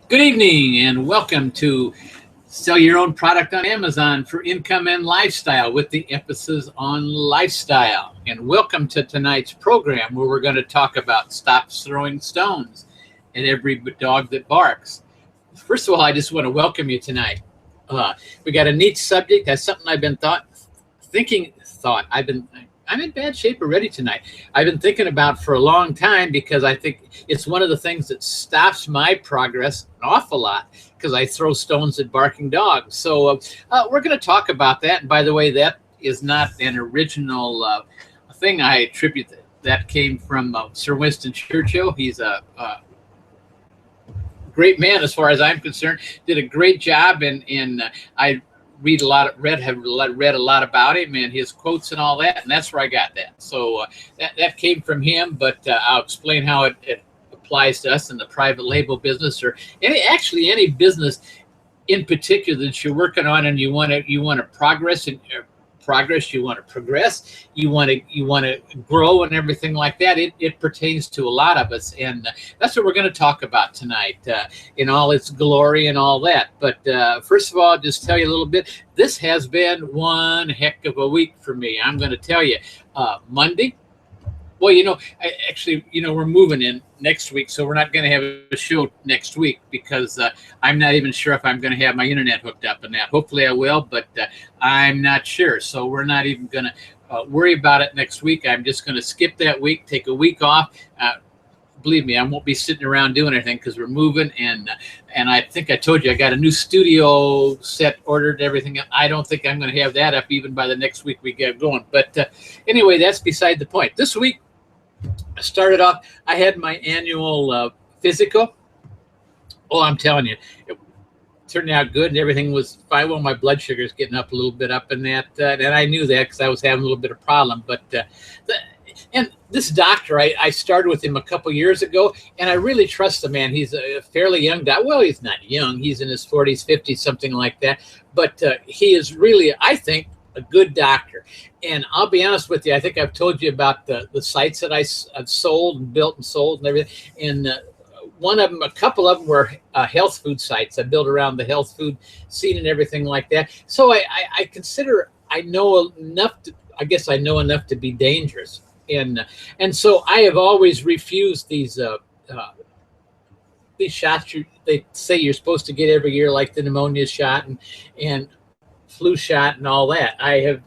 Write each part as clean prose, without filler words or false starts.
Good evening and welcome to Sell Your Own Product on Amazon for Income and Lifestyle with the emphasis on lifestyle. And welcome to tonight's program where we're going to talk about stop throwing stones at every dog that barks. First of all, I just want to welcome you tonight. We got a neat subject. That's something I've been I'm in bad shape already tonight. I've been thinking about for a long time because I think it's one of the things that stops my progress an awful lot because I throw stones at barking dogs. So we're going to talk about that. And by the way, that is not an original thing I attribute. That came from Sir Winston Churchill. He's a great man as far as I'm concerned. Did a great job, and I read have read a lot about him and his quotes and all that, and that's where I got that. So that came from him, but I'll explain how it applies to us in the private label business or any business in particular that you're working on, and you want to progress and you want to progress, you want to grow and everything like that. It pertains to a lot of us, and that's what we're going to talk about tonight in all its glory and all that. But first of all, just tell you a little bit. This has been one heck of a week for me. I'm going to tell you, Monday. Well, we're moving in next week, so we're not going to have a show next week because I'm not even sure if I'm going to have my internet hooked up and that. Hopefully I will, but I'm not sure. So we're not even going to worry about it next week. I'm just going to skip that week, take a week off. Believe me, I won't be sitting around doing anything because we're moving, and I think I told you I got a new studio set ordered, everything. I don't think I'm going to have that up even by the next week we get going. But anyway, that's beside the point. This week, I started off, I had my annual physical. Oh, I'm telling you, it turned out good and everything was fine. Well, my blood sugar is getting up a little bit up in that, and I knew that because I was having a little bit of problem. But and this doctor, I started with him a couple years ago, and I really trust the man. He's a fairly young doctor. Well, he's not young. He's in his 40s, 50s, something like that. But he is really, I think, a good doctor. And I'll be honest with you, I think I've told you about the sites that I've sold and built and sold and everything. And a couple of them were health food sites. I built around the health food scene and everything like that. So I consider I know enough to be dangerous. And so I have always refused these shots they say you're supposed to get every year, like the pneumonia shot and flu shot and all that. I have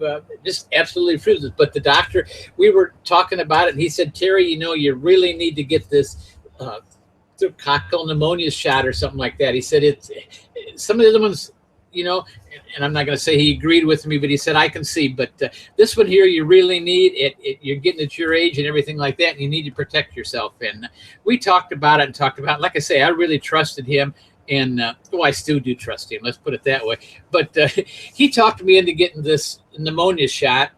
just absolutely refused it. But the doctor, we were talking about it, and he said, Terry, you really need to get this coccal pneumonia shot or something like that. He said it's some of the other ones, and I'm not going to say he agreed with me, but he said, I can see, but this one here, you really need it. You're getting at your age and everything like that, and you need to protect yourself. And we talked about it. Like I say, I really trusted him. And I still do trust him. Let's put it that way. But he talked me into getting this pneumonia shot,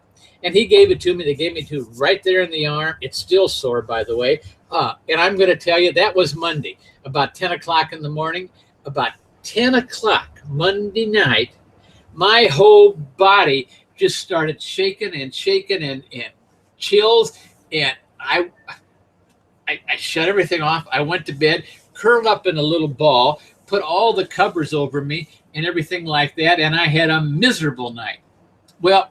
and he gave it to me. They gave me to right there in the arm. It's still sore, by the way. And I'm going to tell you, that was Monday, about 10 o'clock in the morning. About 10 o'clock Monday night, my whole body just started shaking and chills. And I shut everything off. I went to bed, curled up in a little ball, put all the covers over me and everything like that, and I had a miserable night. Well,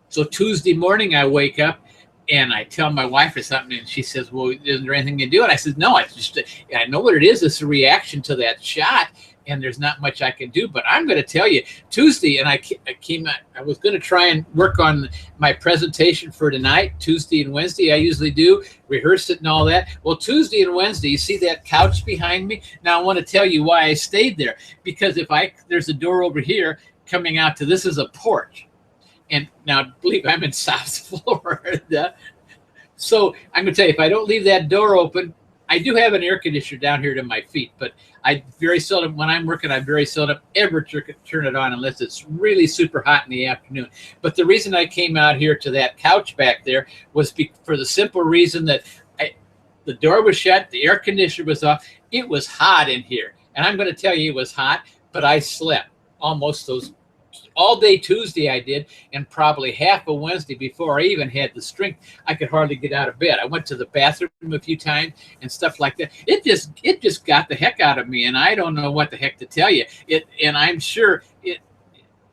so Tuesday morning I wake up and I tell my wife or something, and she says, well, isn't there anything you do? And I said, no, I know what it is. It's a reaction to that shot, and there's not much I can do. But I'm going to tell you, Tuesday, and I was going to try and work on my presentation for tonight, Tuesday and Wednesday. I usually do, rehearse it and all that. Well, Tuesday and Wednesday, you see that couch behind me? Now, I want to tell you why I stayed there. Because there's a door over here coming out to, this is a porch. And now, believe I'm in South Florida. So I'm going to tell you, if I don't leave that door open, I do have an air conditioner down here to my feet, but I very seldom, when I'm working, I very seldom ever turn it on unless it's really super hot in the afternoon. But the reason I came out here to that couch back there was for the simple reason that the door was shut, the air conditioner was off. It was hot in here. And I'm going to tell you, it was hot, but I slept almost those all day Tuesday I did, and probably half of Wednesday before I even had the strength. I could hardly get out of bed. I went to the bathroom a few times and stuff like that. It just got the heck out of me, and I don't know what the heck to tell you. And I'm sure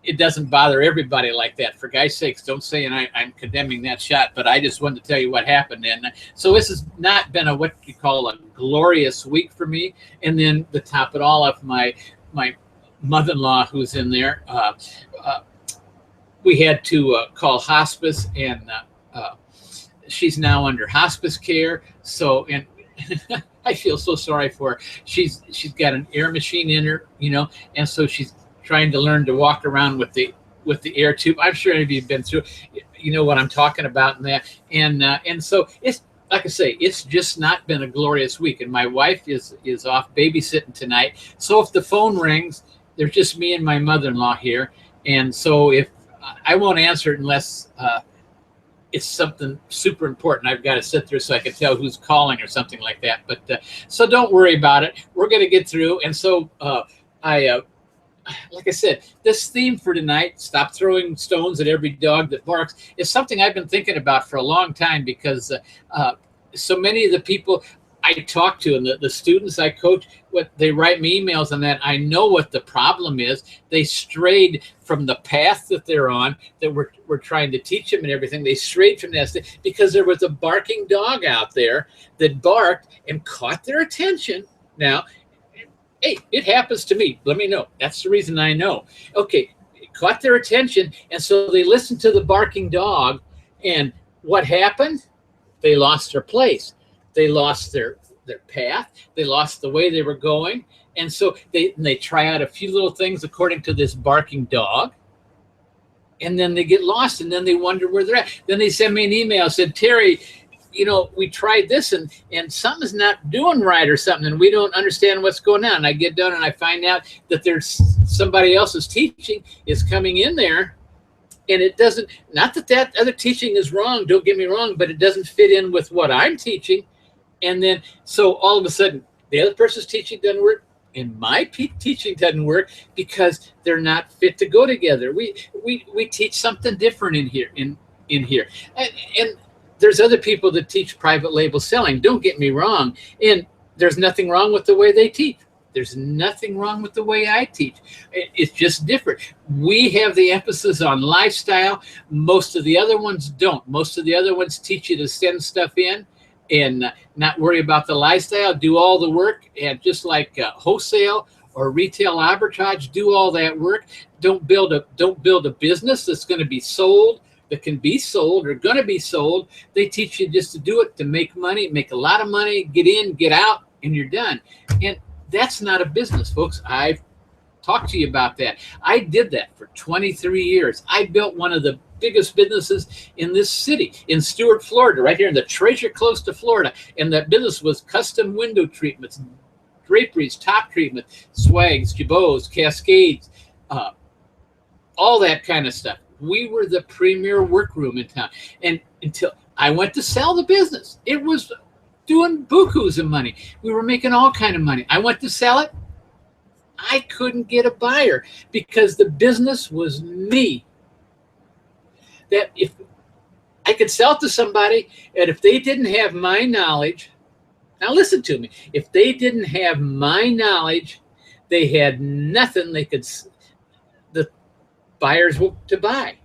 it doesn't bother everybody like that. For God's sakes, don't say I'm condemning that shot, but I just wanted to tell you what happened. And so this has not been what you call a glorious week for me. And then to top it all off, my mother-in-law who's in there, we had to call hospice, and she's now under hospice care. So, and I feel so sorry for her. She's got an air machine in her, and so she's trying to learn to walk around with the air tube. I'm sure any of you have been through, what I'm talking about in that. And so it's, like I say, it's just not been a glorious week. And my wife is off babysitting tonight. So if the phone rings, there's just me and my mother-in-law here. And so if I won't answer it unless it's something super important. I've got to sit there so I can tell who's calling or something like that. But so don't worry about it. We're going to get through. And so like I said, this theme for tonight, stop throwing stones at every dog that barks, is something I've been thinking about for a long time, because so many of the people I talk to and the students I coach, they write me emails on that. I know what the problem is. They strayed from the path that they're on, that we're trying to teach them and everything. They strayed from that because there was a barking dog out there that barked and caught their attention. Now, hey, it happens to me. Let me know. That's the reason I know. Okay, it caught their attention, and so they listened to the barking dog, and what happened? They lost their place. They lost their path. They lost the way they were going, and so they try out a few little things according to this barking dog, and then they get lost, and then they wonder where they're at. Then they send me an email, said, Terry, we tried this and something's not doing right or something, and we don't understand what's going on. And I get done and I find out that there's somebody else's teaching is coming in there, and it doesn't, not that other teaching is wrong, don't get me wrong, but it doesn't fit in with what I'm teaching. And then, so all of a sudden, the other person's teaching doesn't work, and my teaching doesn't work because they're not fit to go together. We teach something different in here, in here. And there's other people that teach private label selling. Don't get me wrong. And there's nothing wrong with the way they teach. There's nothing wrong with the way I teach. It's just different. We have the emphasis on lifestyle. Most of the other ones don't. Most of the other ones teach you to send stuff in and not worry about the lifestyle, do all the work. And just like wholesale or retail arbitrage, do all that work. Don't build a business that's going to be sold, that can be sold or going to be sold. They teach you just to do it, to make money, make a lot of money, get in, get out, and you're done. And that's not a business, folks. I've talked to you about that. I did that for 23 years. I built one of the biggest businesses in this city, in Stuart, Florida, right here in the treasure close to Florida. And that business was custom window treatments, draperies, top treatment, swags, jabots, cascades, all that kind of stuff. We were the premier workroom in town. And until I went to sell the business, it was doing bukus of money. We were making all kind of money. I went to sell it. I couldn't get a buyer because the business was me. That if I could sell it to somebody, and if they didn't have my knowledge, now listen to me, if they didn't have my knowledge, they had nothing they could, the buyers to buy.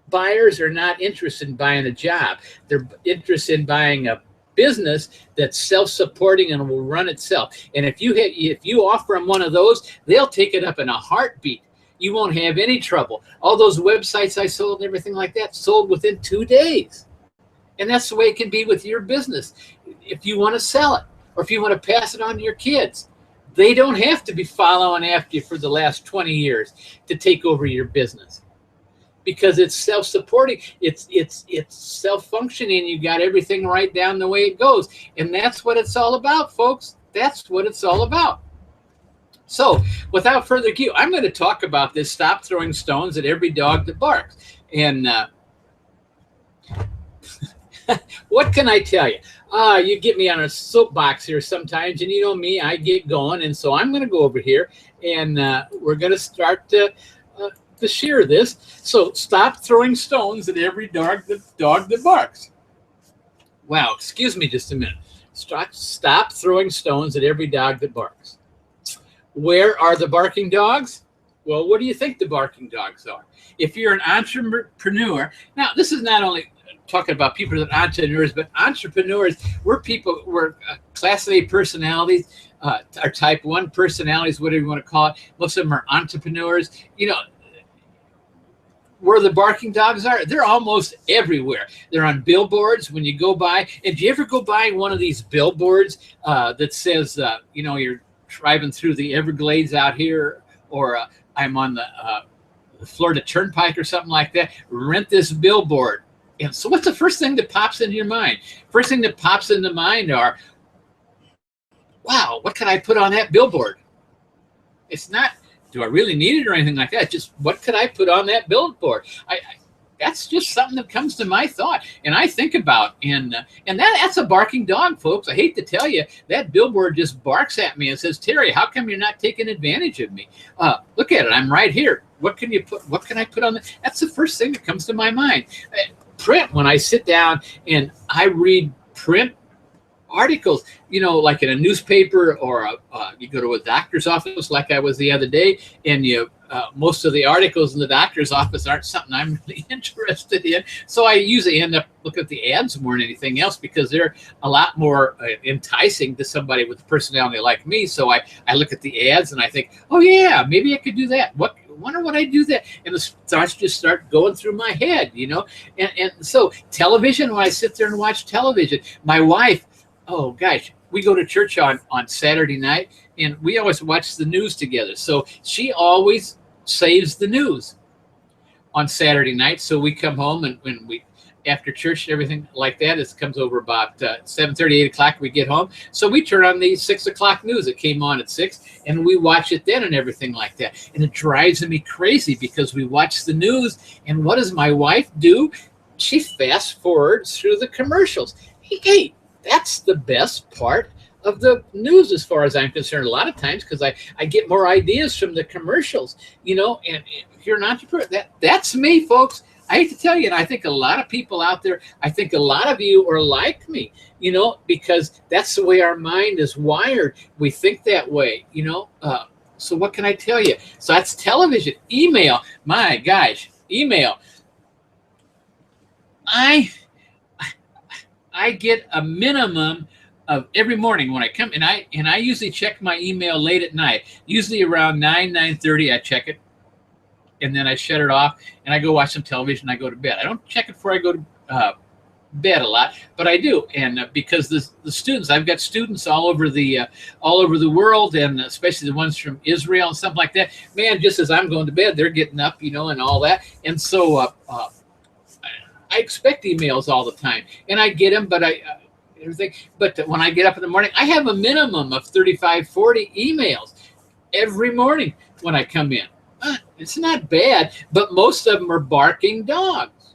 Buyers are not interested in buying a job. They're interested in buying a business that's self-supporting and will run itself. And if you offer them one of those, they'll take it up in a heartbeat. You won't have any trouble. All those websites I sold and everything like that sold within 2 days. And that's the way it can be with your business. If you want to sell it or if you want to pass it on to your kids, they don't have to be following after you for the last 20 years to take over your business. Because it's self-supporting, it's self-functioning. You got everything right down the way it goes. And that's what it's all about, folks. That's what it's all about. So without further ado, I'm going to talk about this, stop throwing stones at every dog that barks. And what can I tell you? You get me on a soapbox here sometimes, and you know me, I get going, and so I'm going to go over here, and we're going to start to share this. So stop throwing stones at every dog that barks. Wow, excuse me just a minute. Stop throwing stones at every dog that barks. Where are the barking dogs? Well, what do you think the barking dogs are? If you're an entrepreneur, now this is not only talking about people that are entrepreneurs, but entrepreneurs, we're class A personalities, are type 1 personalities, whatever you want to call it. Most of them are entrepreneurs. You know, where the barking dogs are, they're almost everywhere. They're on billboards when you go by. And do you ever go by one of these billboards that says, you know, you're driving through the Everglades out here, or I'm on the Florida Turnpike or something like that, rent this billboard. And so what's the first thing that pops into your mind? First thing that pops into mind are, wow, what can I put on that billboard? It's not, do I really need it or anything like that? It's just, what could I put on that billboard? That's just something that comes to my thought, and I think about, and that's a barking dog, folks. I hate to tell you, that billboard just barks at me and says, Terry, how come you're not taking advantage of me? Look at it, I'm right here. What can I put on that? That's the first thing that comes to my mind. Print, when I sit down and I read print articles, you know, like in a newspaper, or you go to a doctor's office like I was the other day, and most of the articles in the doctor's office aren't something I'm really interested in. So I usually end up looking at the ads more than anything else, because they're a lot more enticing to somebody with a personality like me. So I look at the ads and I think, oh yeah, maybe I could do that. Wonder what I do that, and the thoughts just start going through my head, you know. And so television, when I sit there and watch television, my wife, oh gosh, we go to church on Saturday night, and we always watch the news together. So she always saves the news on Saturday night. So we come home, and when we, after church and everything like that, it comes over about 7:30, 8 o'clock, we get home. So we turn on the 6 o'clock news. It came on at 6, and we watch it then and everything like that. And it drives me crazy, because we watch the news, and what does my wife do? She fast forwards through the commercials. Hey, that's the best part of the news as far as I'm concerned, a lot of times, because I get more ideas from the commercials, you know. And if you're an entrepreneur, that's me, folks. I hate to tell you, and I think a lot of people out there, I think a lot of you are like me, you know, because that's the way our mind is wired. We think that way, you know. So what can I tell you? So that's television. Email, my gosh, email. I get a minimum of every morning when I come, and I usually check my email late at night, usually around 9:30. I check it, and then I shut it off, and I go watch some television. And I go to bed. I don't check it before I go to bed a lot, but I do, and because the students, I've got students all over the world, and especially the ones from Israel and stuff like that. Man, just as I'm going to bed, they're getting up, you know, and all that, and so I expect emails all the time, and I get them, but everything. But when I get up in the morning, I have a minimum of 35, 40 emails every morning when I come in. It's not bad, but most of them are barking dogs.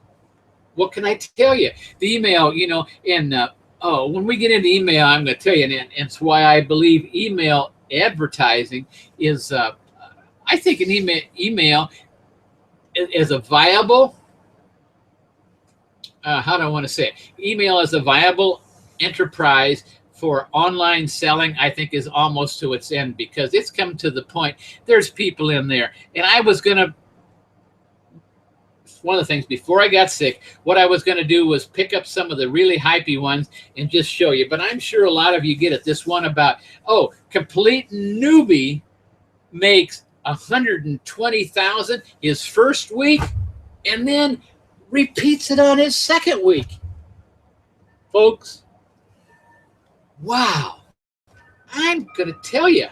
What can I tell you? The email, you know, and when we get into email, I'm going to tell you, and it's why I believe email advertising is, I think an email is a viable, how do I want to say it? Email is a viable enterprise for online selling. I think is almost to its end, because it's come to the point, there's people in there. And I was going to, one of the things before I got sick, what I was going to do was pick up some of the really hypey ones and just show you. But I'm sure a lot of you get it. This one about, oh, complete newbie makes 120,000 his first week, and then repeats it on his second week. Folks, wow, I'm going to tell you,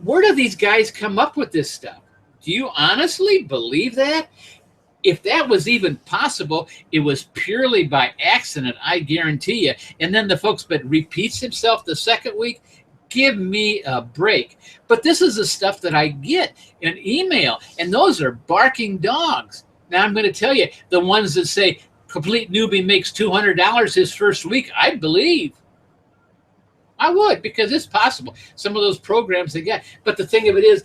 where do these guys come up with this stuff? Do you honestly believe that? If that was even possible, it was purely by accident, I guarantee you. And then the folks, but repeats himself the second week. Give me a break. But this is the stuff that I get in email, and those are barking dogs. Now I'm going to tell you, the ones that say, complete newbie makes $200 his first week, I believe. I would, because it's possible. Some of those programs they get. But the thing of it is,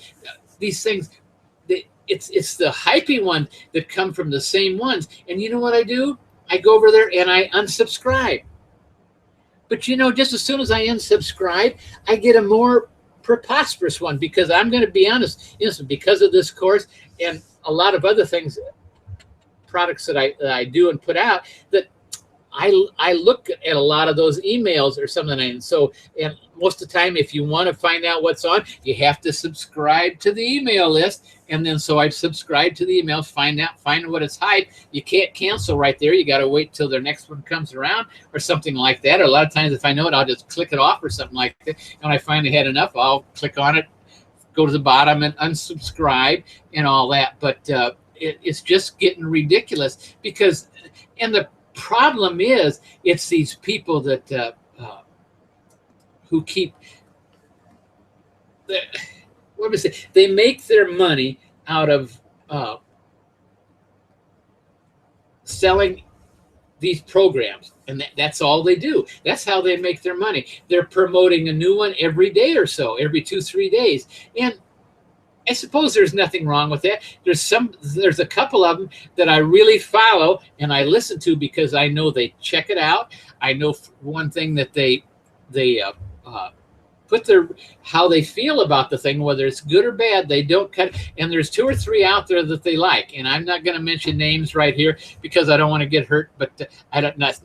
these things, it's the hypey ones that come from the same ones. And you know what I do? I go over there and I unsubscribe. But you know, just as soon as I unsubscribe, I get a more preposterous one, because I'm going to be honest, because of this course and a lot of other things, products that I do and put out, that I look at a lot of those emails or something. And so, and most of the time, if you want to find out what's on, you have to subscribe to the email list. And then so I subscribe to the emails, find what it's hide. You can't cancel right there. You got to wait till their next one comes around or something like that. Or a lot of times, if I know it, I'll just click it off or something like that. And when I finally had enough, I'll click on it, go to the bottom and unsubscribe and all that. But it's just getting ridiculous, because, and the problem is, it's these people that who keep what do we say? They make their money out of selling these programs, and that's all they do. That's how they make their money. They're promoting a new one every day or so, every 2-3 days, and I suppose there's nothing wrong with that. There's a couple of them that I really follow and I listen to, because I know they check it out. I know one thing that they put how they feel about the thing, whether it's good or bad. They don't cut. And there's 2 or 3 out there that they like. And I'm not going to mention names right here, because I don't want to get hurt. But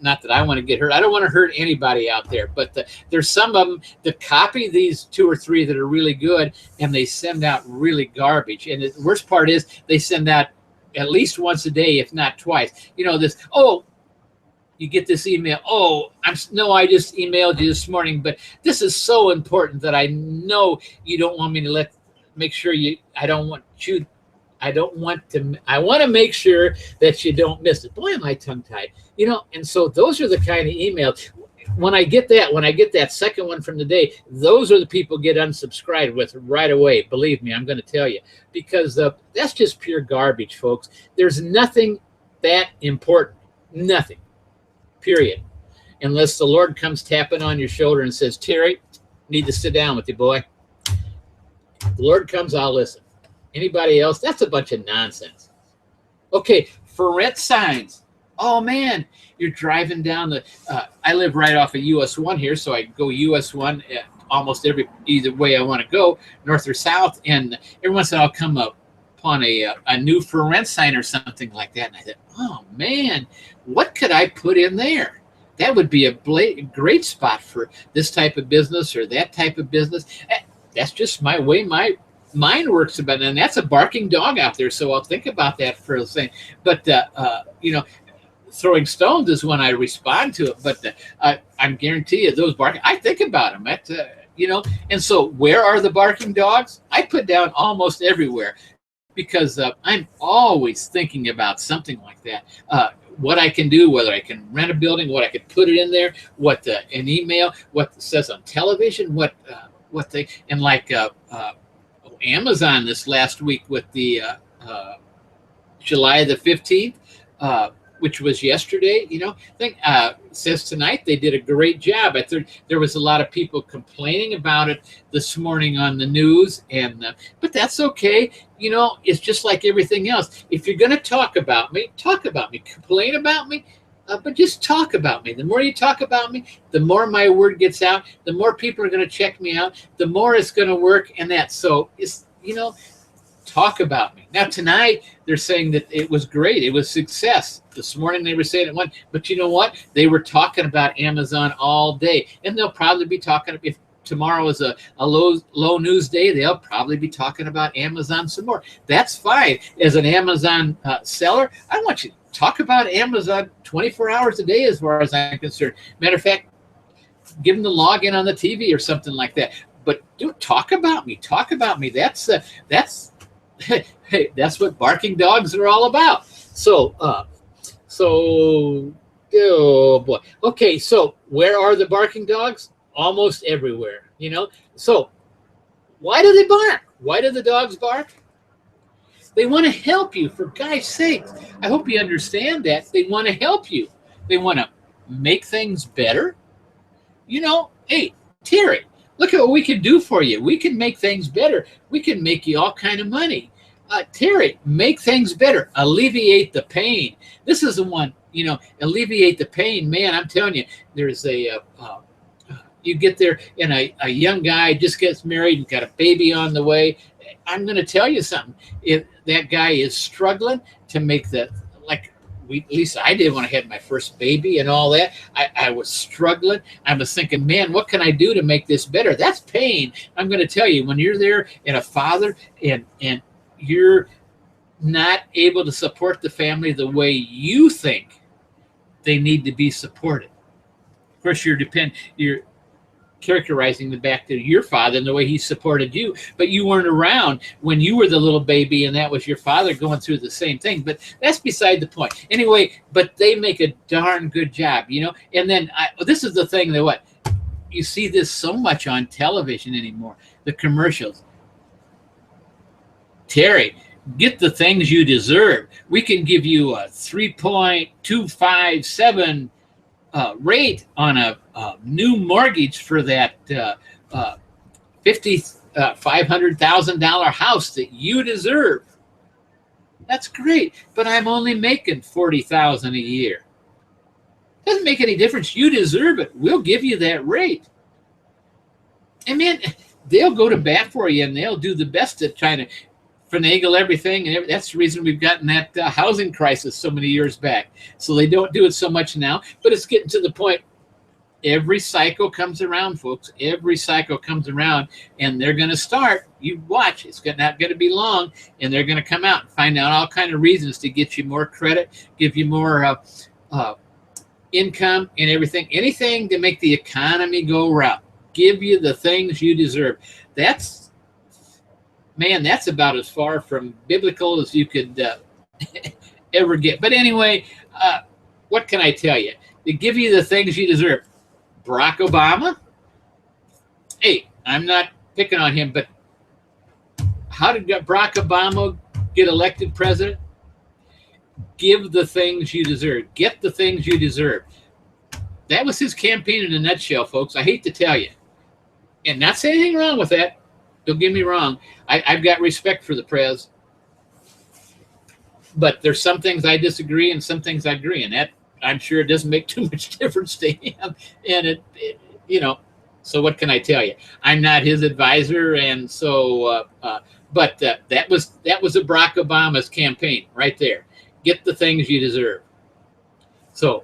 not that I want to get hurt. I don't want to hurt anybody out there. But there's some of them that copy these 2 or 3 that are really good, and they send out really garbage. And the worst part is, they send out at least once a day, if not twice. You know, this, you get this email. I just emailed you this morning, but this is so important that I know you don't want me to make sure you. I want to make sure that you don't miss it. Boy, am I tongue-tied. You know, and so those are the kind of emails. When I get that second one from the day, those are the people get unsubscribed with right away. Believe me, I'm going to tell you, because that's just pure garbage, folks. There's nothing that important. Nothing. Period. Unless the Lord comes tapping on your shoulder and says, Terry, need to sit down with you, boy. The Lord comes, I'll listen. Anybody else? That's a bunch of nonsense. Okay, for rent signs. Oh, man, you're driving down I live right off of US 1 here, so I go US 1 almost either way I want to go, north or south, and every once in a while I'll come up upon a new for rent sign or something like that. And I thought, oh, man, what could I put in there? That would be a great spot for this type of business or that type of business. That's just my way my mind works about it. And that's a barking dog out there, so I'll think about that for a thing. But, you know, throwing stones is when I respond to it. But I'm guarantee you those barking, I think about them. You know, and so where are the barking dogs? I put down almost everywhere, because I'm always thinking about something like that. What I can do, whether I can rent a building, what I could put it in there, what an email, what it says on television, what they, and like Amazon this last week with the July the 15th, which was yesterday, you know, says tonight they did a great job. I thought there was a lot of people complaining about it this morning on the news, and but that's okay. You know, it's just like everything else. If you're going to talk about me, complain about me, but just talk about me. The more you talk about me, the more my word gets out, the more people are going to check me out, the more it's going to work, and that. So it's, you know, talk about me. Now tonight they're saying that it was great. It was success. This morning they were saying it went, but you know what? They were talking about Amazon all day, and they'll probably be talking, if tomorrow is a low news day, they'll probably be talking about Amazon some more. That's fine. As an Amazon seller, I want you to talk about Amazon 24 hours a day as far as I'm concerned. Matter of fact, give them the login on the TV or something like that. But talk about me. Talk about me. That's that's what barking dogs are all about. So, oh boy. Okay, so where are the barking dogs? Almost everywhere, you know. So why do they bark? Why do the dogs bark? They want to help you, for God's sake. I hope you understand that. They want to help you. They want to make things better. You know, hey, Terry, look at what we can do for you. We can make things better. We can make you all kind of money. Terry, make things better. Alleviate the pain. This is the one, you know, alleviate the pain. Man, I'm telling you, there's you get there and a young guy just gets married and got a baby on the way. I'm going to tell you something. If that guy is struggling to make the, like, at least I did when I had my first baby and all that. I was struggling. I was thinking, man, what can I do to make this better? That's pain. I'm going to tell you, when you're there and a father and you're not able to support the family the way you think they need to be supported. Of course, you're characterizing the back to your father and the way he supported you, but you weren't around when you were the little baby and that was your father going through the same thing. But that's beside the point. Anyway, but they make a darn good job, you know. And then this is the thing that what you see this so much on television anymore, the commercials. Terry, get the things you deserve. We can give you a 3.257 rate on a new mortgage for that $500,000 house that you deserve. That's great, but I'm only making $40,000 a year. Doesn't make any difference. You deserve it. We'll give you that rate. And man, they'll go to bat for you and they'll do the best at trying to finagle everything, and that's the reason we've gotten that housing crisis so many years back. So they don't do it so much now, but it's getting to the point. Every cycle comes around, folks. Every cycle comes around, and they're going to start. You watch. It's not going to be long, and they're going to come out and find out all kind of reasons to get you more credit, give you more income and everything. Anything to make the economy go round. Give you the things you deserve. Man, that's about as far from biblical as you could ever get. But anyway, what can I tell you? They give you the things you deserve. Barack Obama, hey, I'm not picking on him, but how did Barack Obama get elected president? Give the things you deserve. Get the things you deserve. That was his campaign in a nutshell, folks. I hate to tell you. And not saying anything wrong with that. Don't get me wrong. I've got respect for the prez. But there's some things I disagree and some things I agree. And that, I'm sure, it doesn't make too much difference to him. And it you know, so what can I tell you? I'm not his advisor. And so, but that was a Barack Obama's campaign right there. Get the things you deserve. So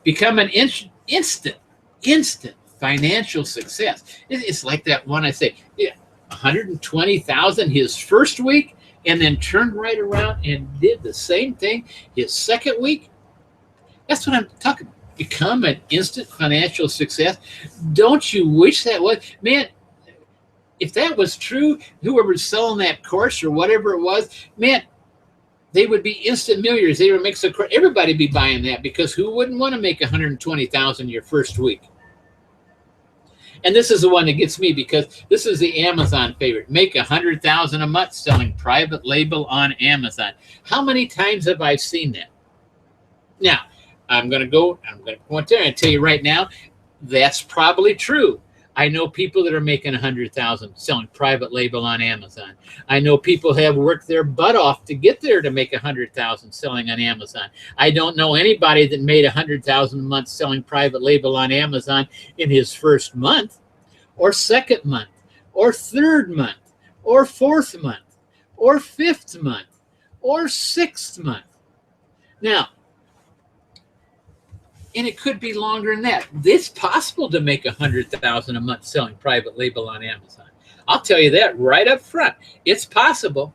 become an instant financial success. It's like that one I say, yeah, 120,000 his first week, and then turned right around and did the same thing his second week. That's what I'm talking about. Become an instant financial success. Don't you wish that was? Man, if that was true, whoever's selling that course or whatever it was, man, they would be instant millionaires. They would make so everybody be buying that, because who wouldn't want to make 120,000 your first week? And this is the one that gets me, because this is the Amazon favorite. Make 100,000 a month selling private label on Amazon. How many times have I seen that? Now, I'm going to go there and tell you right now, that's probably true. I know people that are making 100,000 selling private label on Amazon. I know people have worked their butt off to get there to make 100,000 selling on Amazon. I don't know anybody that made 100,000 a month selling private label on Amazon in his first month, or second month, or third month, or fourth month, or fifth month, or sixth month. Now, and it could be longer than that. It's possible to make 100,000 a month selling private label on Amazon. I'll tell you that right up front. It's possible,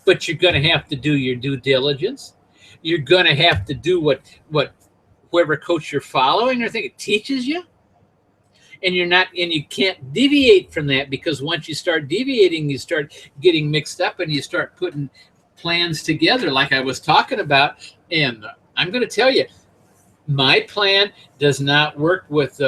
but you're going to have to do your due diligence. You're going to have to do what whoever coach you're following or think it teaches you. And you can't deviate from that, because once you start deviating, you start getting mixed up and you start putting plans together like I was talking about. And I'm going to tell you, my plan does not work with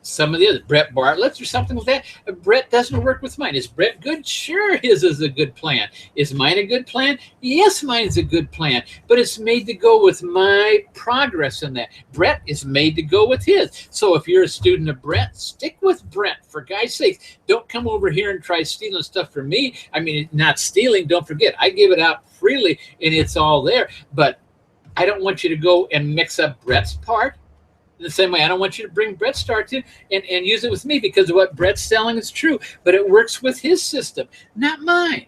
some of the other Brett Bartlett's or something like that. Brett doesn't work with mine. Is Brett good? Sure, his is a good plan. Is mine a good plan? Yes, mine's a good plan, but it's made to go with my progress in that. Brett is made to go with his. So if you're a student of Brett, stick with Brett, for God's sake. Don't come over here and try stealing stuff from me. I mean, not stealing, don't forget, I give it out freely and it's all there, but I don't want you to go and mix up Brett's part. The same way, I don't want you to bring Brett's starts in and use it with me, because what Brett's selling is true, but it works with his system, not mine.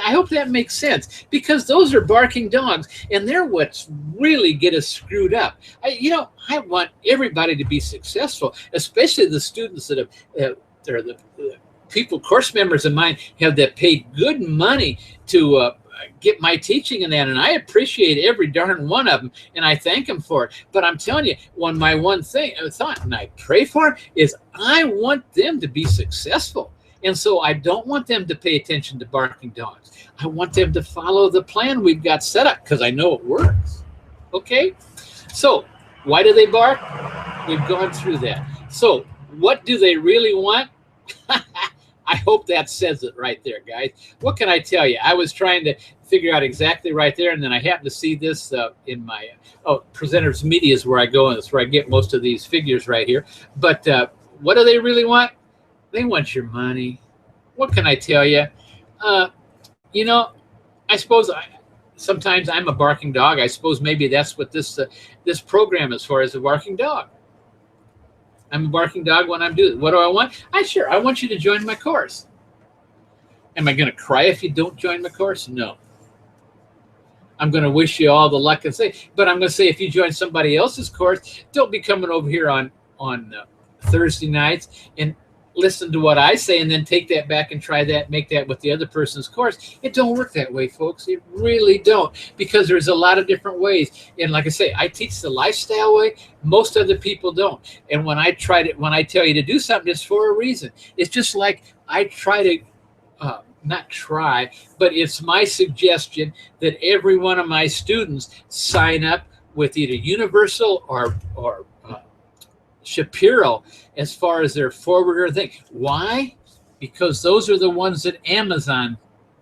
I hope that makes sense, because those are barking dogs, and they're what's really get us screwed up. I want everybody to be successful, especially the students that have they're the people, course members of mine have that paid good money to get my teaching in that, and I appreciate every darn one of them, and I thank them for it. But I'm telling you, my one thing I thought, and I pray for, is I want them to be successful. And so I don't want them to pay attention to barking dogs. I want them to follow the plan we've got set up, because I know it works. Okay? So why do they bark? We've gone through that. So what do they really want? I hope that says it right there, guys. What can I tell you? I was trying to figure out exactly right there, and then I happened to see this in my presenters media is where I go, and that's where I get most of these figures right here. But what do they really want? They want your money. What can I tell you? I suppose sometimes I'm a barking dog. I suppose maybe that's what this program is for, is a barking dog. I'm a barking dog when I'm doing. What do I want? I want you to join my course. Am I going to cry if you don't join my course? No. I'm going to wish you all the luck and say, but I'm going to say, if you join somebody else's course, don't be coming over here on Thursday nights and listen to what I say and then take that back and try that, make that with the other person's course. It don't work that way, folks. It really don't, because there's a lot of different ways. And like I say, I teach the lifestyle way. Most other people don't. And when I tell you to do something, it's for a reason. It's just like I try to, not try, but it's my suggestion that every one of my students sign up with either Universal or Shapiro as far as their forwarder thing. Why? Because those are the ones that Amazon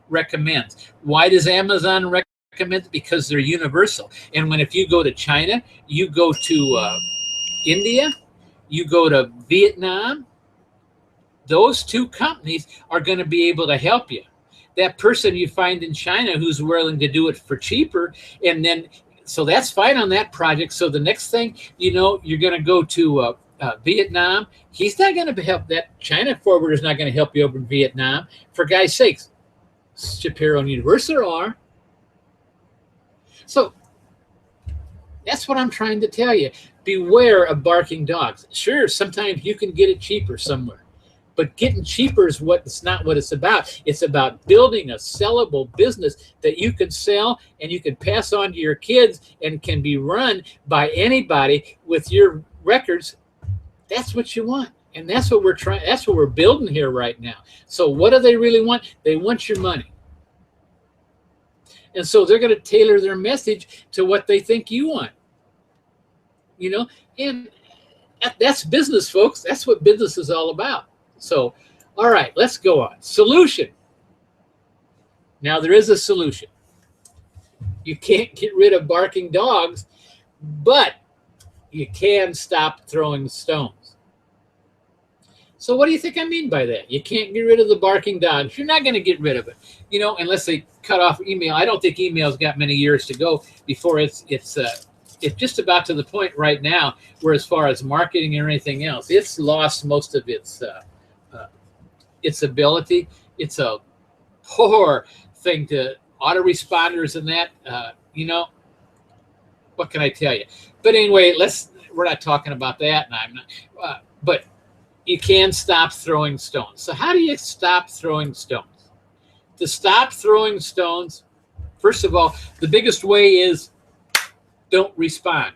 recommends. Why does Amazon recommend? Because they're universal. And if you go to China, you go to India, you go to Vietnam, those two companies are going to be able to help you. That person you find in China who's willing to do it for cheaper, and then so that's fine on that project. So the next thing you know, you're going to go to Vietnam. He's not going to help. That China forwarder is not going to help you over in Vietnam. For God's sakes, Shapiro and Universal are. So that's what I'm trying to tell you. Beware of barking dogs. Sure, sometimes you can get it cheaper somewhere, but getting cheaper is not what it's about. It's about building a sellable business that you can sell and you can pass on to your kids and can be run by anybody with your records. That's what you want. And that's what we're trying. That's what we're building here right now. So what do they really want? They want your money. And so they're going to tailor their message to what they think you want. And that's business, folks. That's what business is all about. So, all right, let's go on. Solution. Now, there is a solution. You can't get rid of barking dogs, but you can stop throwing stones. So what do you think I mean by that? You can't get rid of the barking dogs. You're not going to get rid of it, unless they cut off email. I don't think email's got many years to go before it's just about to the point right now where, as far as marketing or anything else, it's lost most of its ability. It's a poor thing to autoresponders and that, what can I tell you? But anyway, we're not talking about that, and I'm not, but you can stop throwing stones. So how do you stop throwing stones? To stop throwing stones, first of all, the biggest way is don't respond.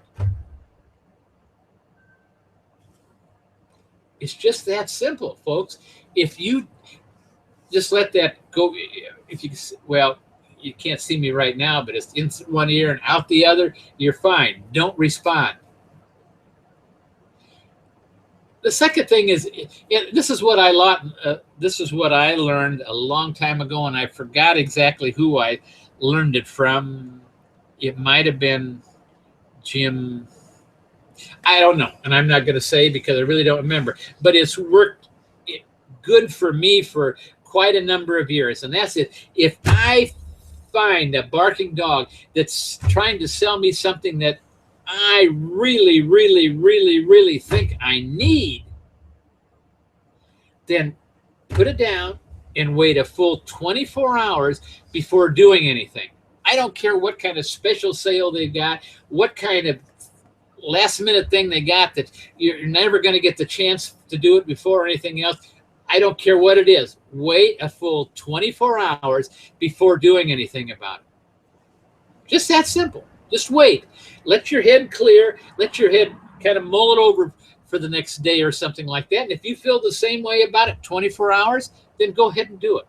It's just that simple, folks. If you just let that go, you can't see me right now, but it's in one ear and out the other, you're fine. Don't respond. The second thing is, this is what I this is what I learned a long time ago, and I forgot exactly who I learned it from. It might have been Jim. I don't know, and I'm not going to say because I really don't remember. But it's worked good for me for quite a number of years, and that's it. If I find a barking dog that's trying to sell me something that I really, really, really, really think I need, then put it down and wait a full 24 hours before doing anything. I don't care what kind of special sale they got, what kind of last minute thing they got that you're never going to get the chance to do it before or anything else. I don't care what it is. Wait a full 24 hours before doing anything about it. Just that simple. Just wait. Let your head clear. Let your head kind of mull it over for the next day or something like that. And if you feel the same way about it 24 hours, then go ahead and do it.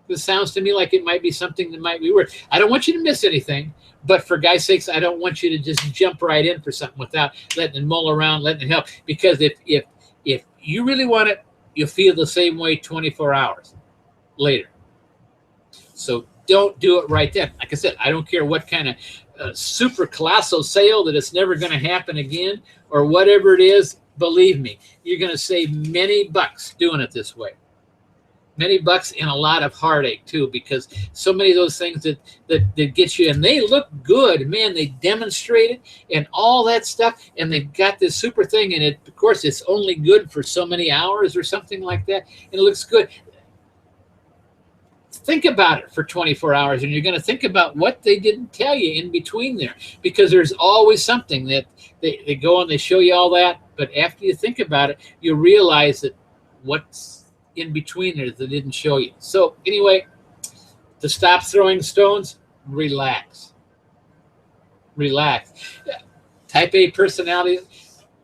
This sounds to me like it might be something that might be worth. I don't want you to miss anything, but for God's sakes, I don't want you to just jump right in for something without letting it mull around, letting it help. Because if you really want it, you'll feel the same way 24 hours later. So don't do it right then. Like I said, I don't care what kind of super colossal sale that it's never going to happen again or whatever it is. Believe me, you're going to save many bucks doing it this way. Many bucks and a lot of heartache too, because so many of those things that get you, and they look good, man. They demonstrate it and all that stuff, and they've got this super thing, and it, of course, it's only good for so many hours or something like that, and it looks good. Think about it for 24 hours, and you're going to think about what they didn't tell you in between there, because there's always something that they go and they show you all that, but after you think about it, you realize that what's in between there that they didn't show you. So anyway, to stop throwing stones, relax. Relax. Type A personality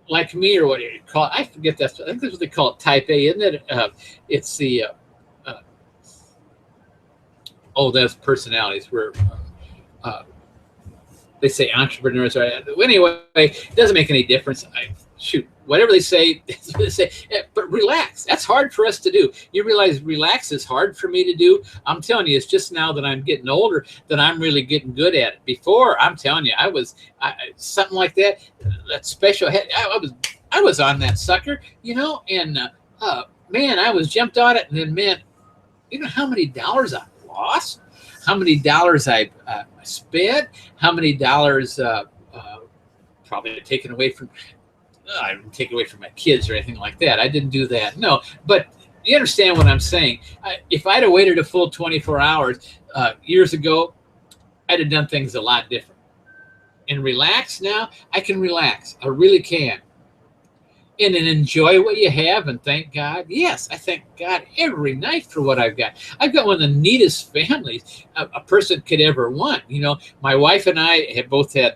like me, or what do you call it? I forget that. I think that's what they call it, type A, isn't it? It's the that's personalities where they say entrepreneurs. Right? Anyway, it doesn't make any difference. Shoot, whatever they say, that's what they say. But relax. That's hard for us to do. You realize relax is hard for me to do. I'm telling you, it's just now that I'm getting older that I'm really getting good at it. Before, I'm telling you, I was something like that. That special head. I was on that sucker, you know, and man, I was jumped on it, and then man, you know how many dollars I lost, how many dollars I spent, how many dollars probably taken away from. I didn't take it away from my kids or anything like that. I didn't do that. No, but you understand what I'm saying. If I'd have waited a full 24 hours years ago, I'd have done things a lot different. And relax now, I can relax. I really can. And then enjoy what you have and thank God. Yes, I thank God every night for what I've got. I've got one of the neatest families a person could ever want. You know, my wife and I have both had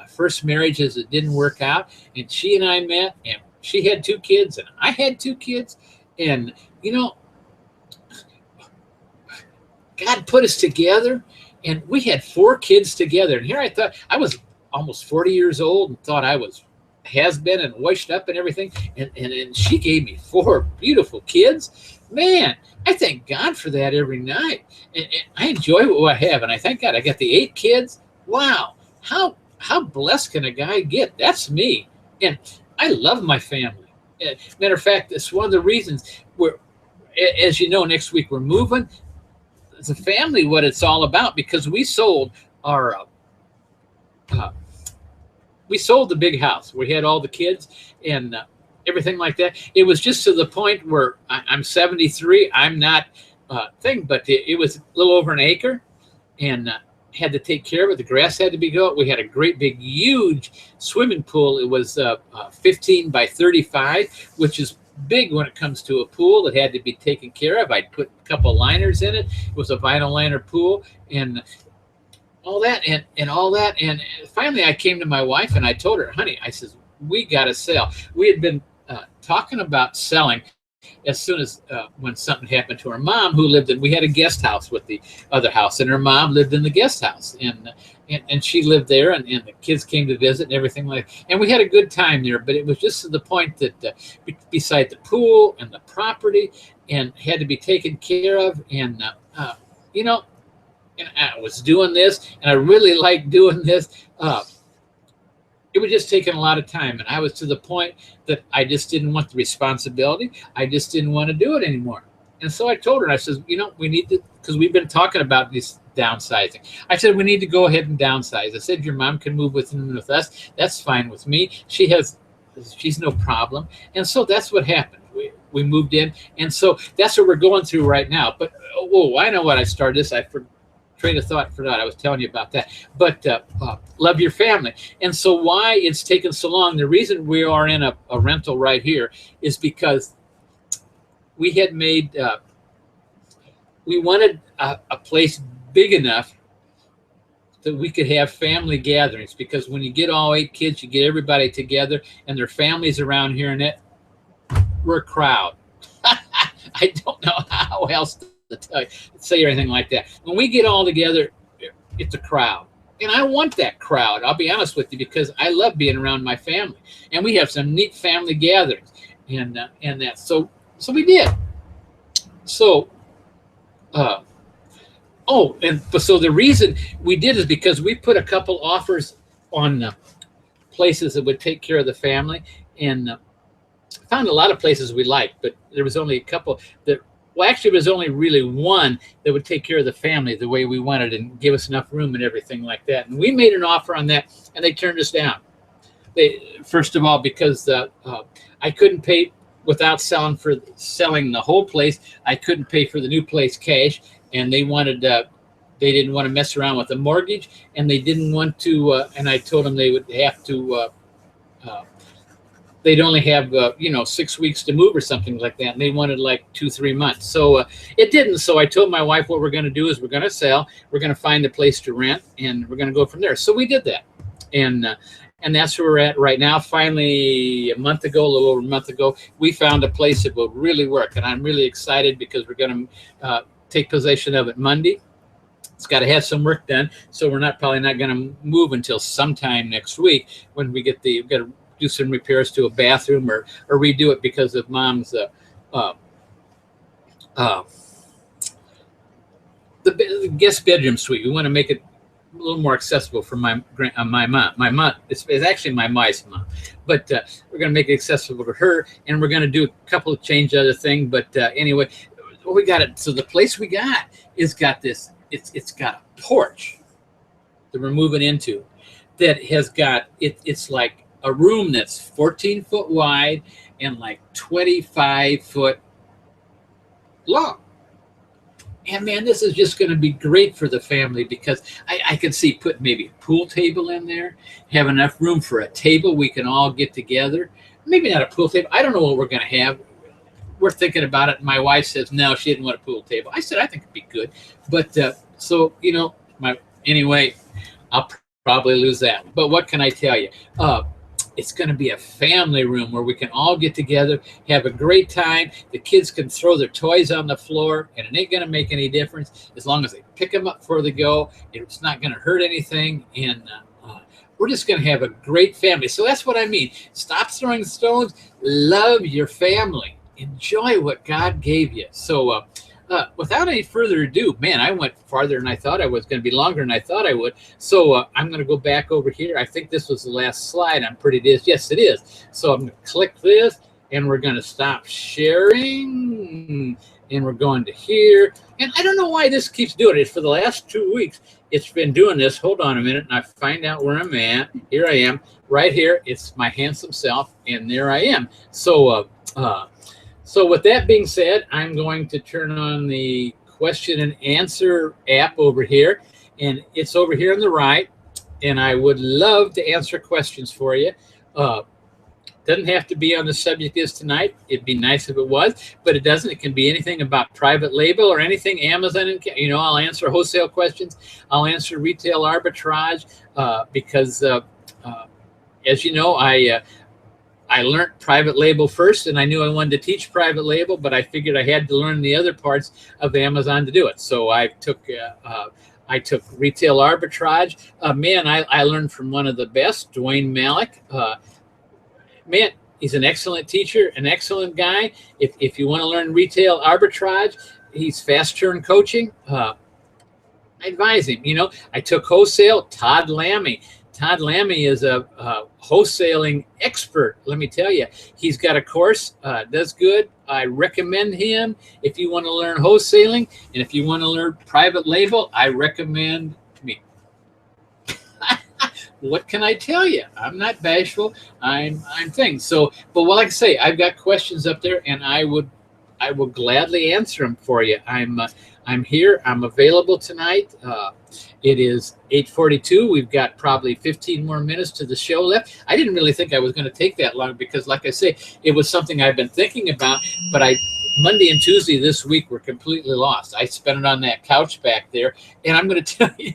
first marriages that didn't work out, and she and I met, and she had 2 kids, and I had 2 kids, and you know, God put us together, and we had 4 kids together. And here I thought I was almost 40 years old and thought I was has been and washed up and everything, and she gave me 4 beautiful kids. Man, I thank God for that every night, and I enjoy what I have, and I thank God I got the 8 kids. Wow, how blessed can a guy get? That's me, and I love my family. Matter of fact, it's one of the reasons as you know, next week we're moving. It's a family, what it's all about, because we sold our we sold the big house. We had all the kids and everything like that. It was just to the point where I'm 73. I'm not but it was a little over an acre, and had to take care of it. The grass had to be cut. We had a great big huge swimming pool. It was 15 by 35, which is big when it comes to a pool. It had to be taken care of. I'd put a couple liners in it. It was a vinyl liner pool, and all that and all that. And finally I came to my wife and I told her, honey, I says, we got to sell. We had been talking about selling as soon as when something happened to her mom, who lived in, we had a guest house with the other house, and her mom lived in the guest house, and she lived there, and the kids came to visit and everything like, and we had a good time there. But it was just to the point that beside the pool and the property, and had to be taken care of, and you know, and I was doing this, and I really liked doing this. It was just taking a lot of time, and I was to the point that I just didn't want the responsibility. I just didn't want to do it anymore. And so I told her, and I said, you know, we need to, because we've been talking about this downsizing. I said, we need to go ahead and downsize. I said, your mom can move with us. That's fine with me. She's no problem. And so that's what happened. We moved in, and so that's what we're going through right now. But oh, I know what I started this. Train of thought for that. I was telling you about that. But love your family. And so why it's taken so long, the reason we are in a rental right here is because we had made, we wanted a place big enough that we could have family gatherings, because when you get all 8 kids, you get everybody together and their families around here, and we're a crowd. I don't know how else to say or anything like that. When we get all together, it's a crowd, and I want that crowd. I'll be honest with you, because I love being around my family, and we have some neat family gatherings, and that. So we did. So, so the reason we did is because we put a couple offers on places that would take care of the family, and found a lot of places we liked, but there was only a couple that. Well, actually, it was only really one that would take care of the family the way we wanted and give us enough room and everything like that. And we made an offer on that, and they turned us down. First of all, because I couldn't pay without selling the whole place. I couldn't pay for the new place cash, and they didn't want to mess around with the mortgage, and they didn't want to. And I told them they would have to. They'd only have 6 weeks to move or something like that, and they wanted like 2-3 months. So it didn't. So I told my wife, what we're going to do is we're going to sell, we're going to find a place to rent, and we're going to go from there. So we did that, and that's where we're at right now. Finally, a little over a month ago, we found a place that will really work, and I'm really excited because we're going to take possession of it Monday. It's got to have some work done, so we're probably not going to move until sometime next week when we get we've got to do some repairs to a bathroom or redo it because of Mom's the guest bedroom suite. We want to make it a little more accessible for my mom. My mom, it's actually my wife's mom, but we're going to make it accessible to her, and we're going to do a couple of change other things. But anyway, we got it. So the place we got is got this. It's got a porch that we're moving into that has got it's like a room that's 14 foot wide and like 25 foot long. And man, this is just going to be great for the family, because I could see putting maybe a pool table in there, have enough room for a table we can all get together. Maybe not a pool table. I don't know what we're going to have. We're thinking about it. My wife says no, she didn't want a pool table. I said I think it'd be good, but so anyway, I'll probably lose that. But what can I tell you? It's going to be a family room where we can all get together, have a great time. The kids can throw their toys on the floor, and it ain't going to make any difference as long as they pick them up before they go. It's not going to hurt anything, and we're just going to have a great family. So that's what I mean. Stop throwing stones. Love your family. Enjoy what God gave you. So without any further ado, man, I went farther than I thought I was. Going to be longer than I thought I would. So I'm going to go back over here. I think this was the last slide. I'm pretty it is. Yes, it is. So I'm going to click this, and we're going to stop sharing, and we're going to here. And I don't know why this keeps doing it. For the last 2 weeks, it's been doing this. Hold on a minute, and I find out where I'm at. Here I am, right here. It's my handsome self, and there I am. So so with that being said, I'm going to turn on the question and answer app over here, and it's over here on the right, and I would love to answer questions for you. Doesn't have to be on the subject is tonight. It'd be nice if it was, but it doesn't. It can be anything about private label or anything Amazon. And I'll answer wholesale questions. I'll answer retail arbitrage because, as you know, I learned private label first, and I knew I wanted to teach private label, but I figured I had to learn the other parts of Amazon to do it. So I took retail arbitrage. Man, I learned from one of the best, Dwayne Malik. Man, he's an excellent teacher, an excellent guy. If you want to learn retail arbitrage, he's fast turn coaching. I advise him. You know, I took wholesale. Todd Lammy. Todd Lammy is a wholesaling expert. Let me tell you, he's got a course, does good. I recommend him if you want to learn wholesaling, and if you want to learn private label, I recommend me. What can I tell you? I'm not bashful. I'm things. So, but like I say, I've got questions up there, and I will gladly answer them for you. I'm here. I'm available tonight. It is 8:42. We've got probably 15 more minutes to the show left. I didn't really think I was going to take that long because, like I say, it was something I've been thinking about. But Monday and Tuesday this week were completely lost. I spent it on that couch back there, and I'm going to tell you,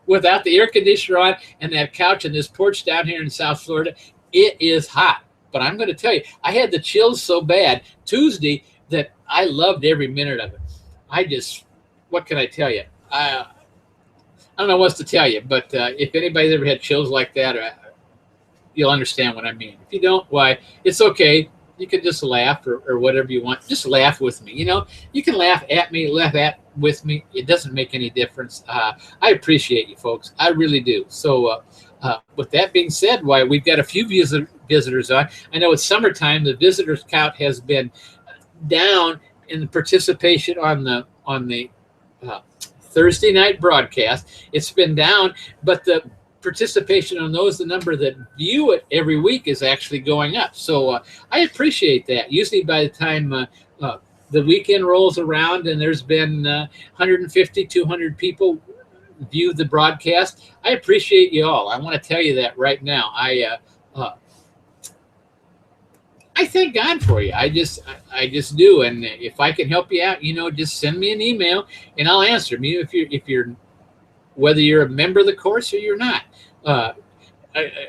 without the air conditioner on and that couch and this porch down here in South Florida, it is hot. But I'm going to tell you, I had the chills so bad Tuesday that I loved every minute of it. What can I tell you? I don't know what to tell you, but if anybody's ever had chills like that, you'll understand what I mean. If you don't, why, it's okay. You can just laugh or whatever you want. Just laugh with me. You know, you can laugh at me, with me. It doesn't make any difference. I appreciate you folks. I really do. So with that being said, why, we've got a few visitors on. I know it's summertime. The visitors count has been down in the participation on the Thursday night broadcast. It's been down, but the participation on those, the number that view it every week, is actually going up. So I appreciate that. Usually by the time the weekend rolls around and there's been 150, 200 people view the broadcast, I appreciate you all. I want to tell you that right now. I thank God for you. I just do. And if I can help you out, you know, just send me an email and I'll answer me. If you're whether you're a member of the course or you're not. I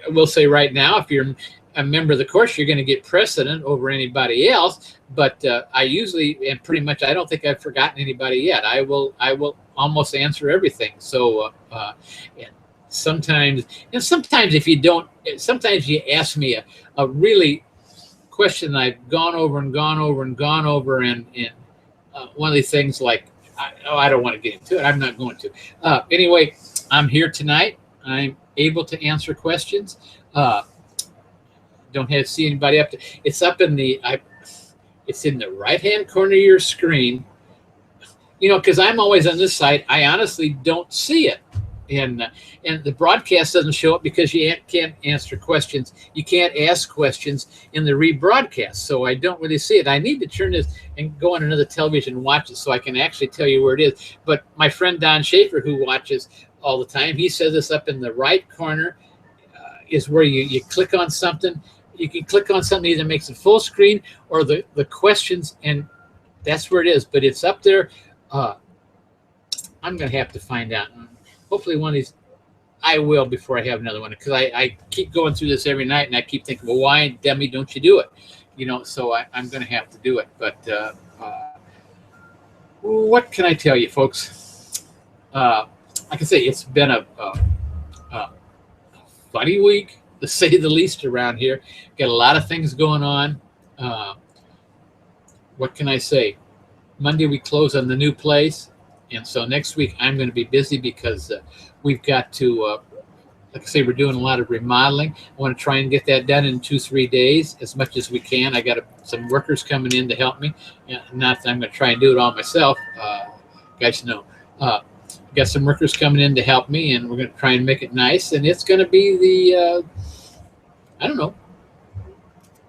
will say right now, if you're a member of the course, you're going to get precedent over anybody else. But I usually, and pretty much, I don't think I've forgotten anybody yet. I will almost answer everything. So and sometimes if you don't, sometimes you ask me a really question I've gone over and one of these things like, I don't want to get into it. I'm not going to. Anyway, I'm here tonight. I'm able to answer questions. Don't have to see anybody up there. It's up in it's in the right-hand corner of your screen. You know, because I'm always on this side. I honestly don't see it. And the broadcast doesn't show up because you can't answer questions. You can't ask questions in the rebroadcast. So I don't really see it. I need to turn this and go on another television and watch it so I can actually tell you where it is. But my friend Don Schaefer, who watches all the time, he says this up in the right corner is where you click on something. You can click on something either makes it full screen or the questions, and that's where it is. But it's up there. I'm going to have to find out. Hopefully one of these, I will before I have another one, because I keep going through this every night and I keep thinking, well, why, Demi, don't you do it? You know, so I'm going to have to do it. But what can I tell you, folks? Like I say, it's been a funny week, to say the least, around here. Got a lot of things going on. What can I say? Monday we close on the new place. And so next week I'm going to be busy because we've got to, like I say, we're doing a lot of remodeling. I want to try and get that done in 2-3 days as much as we can. I got some workers coming in to help me. Not that I'm going to try and do it all myself. Guys know. Got some workers coming in to help me, and we're going to try and make it nice. And it's going to be the, I don't know,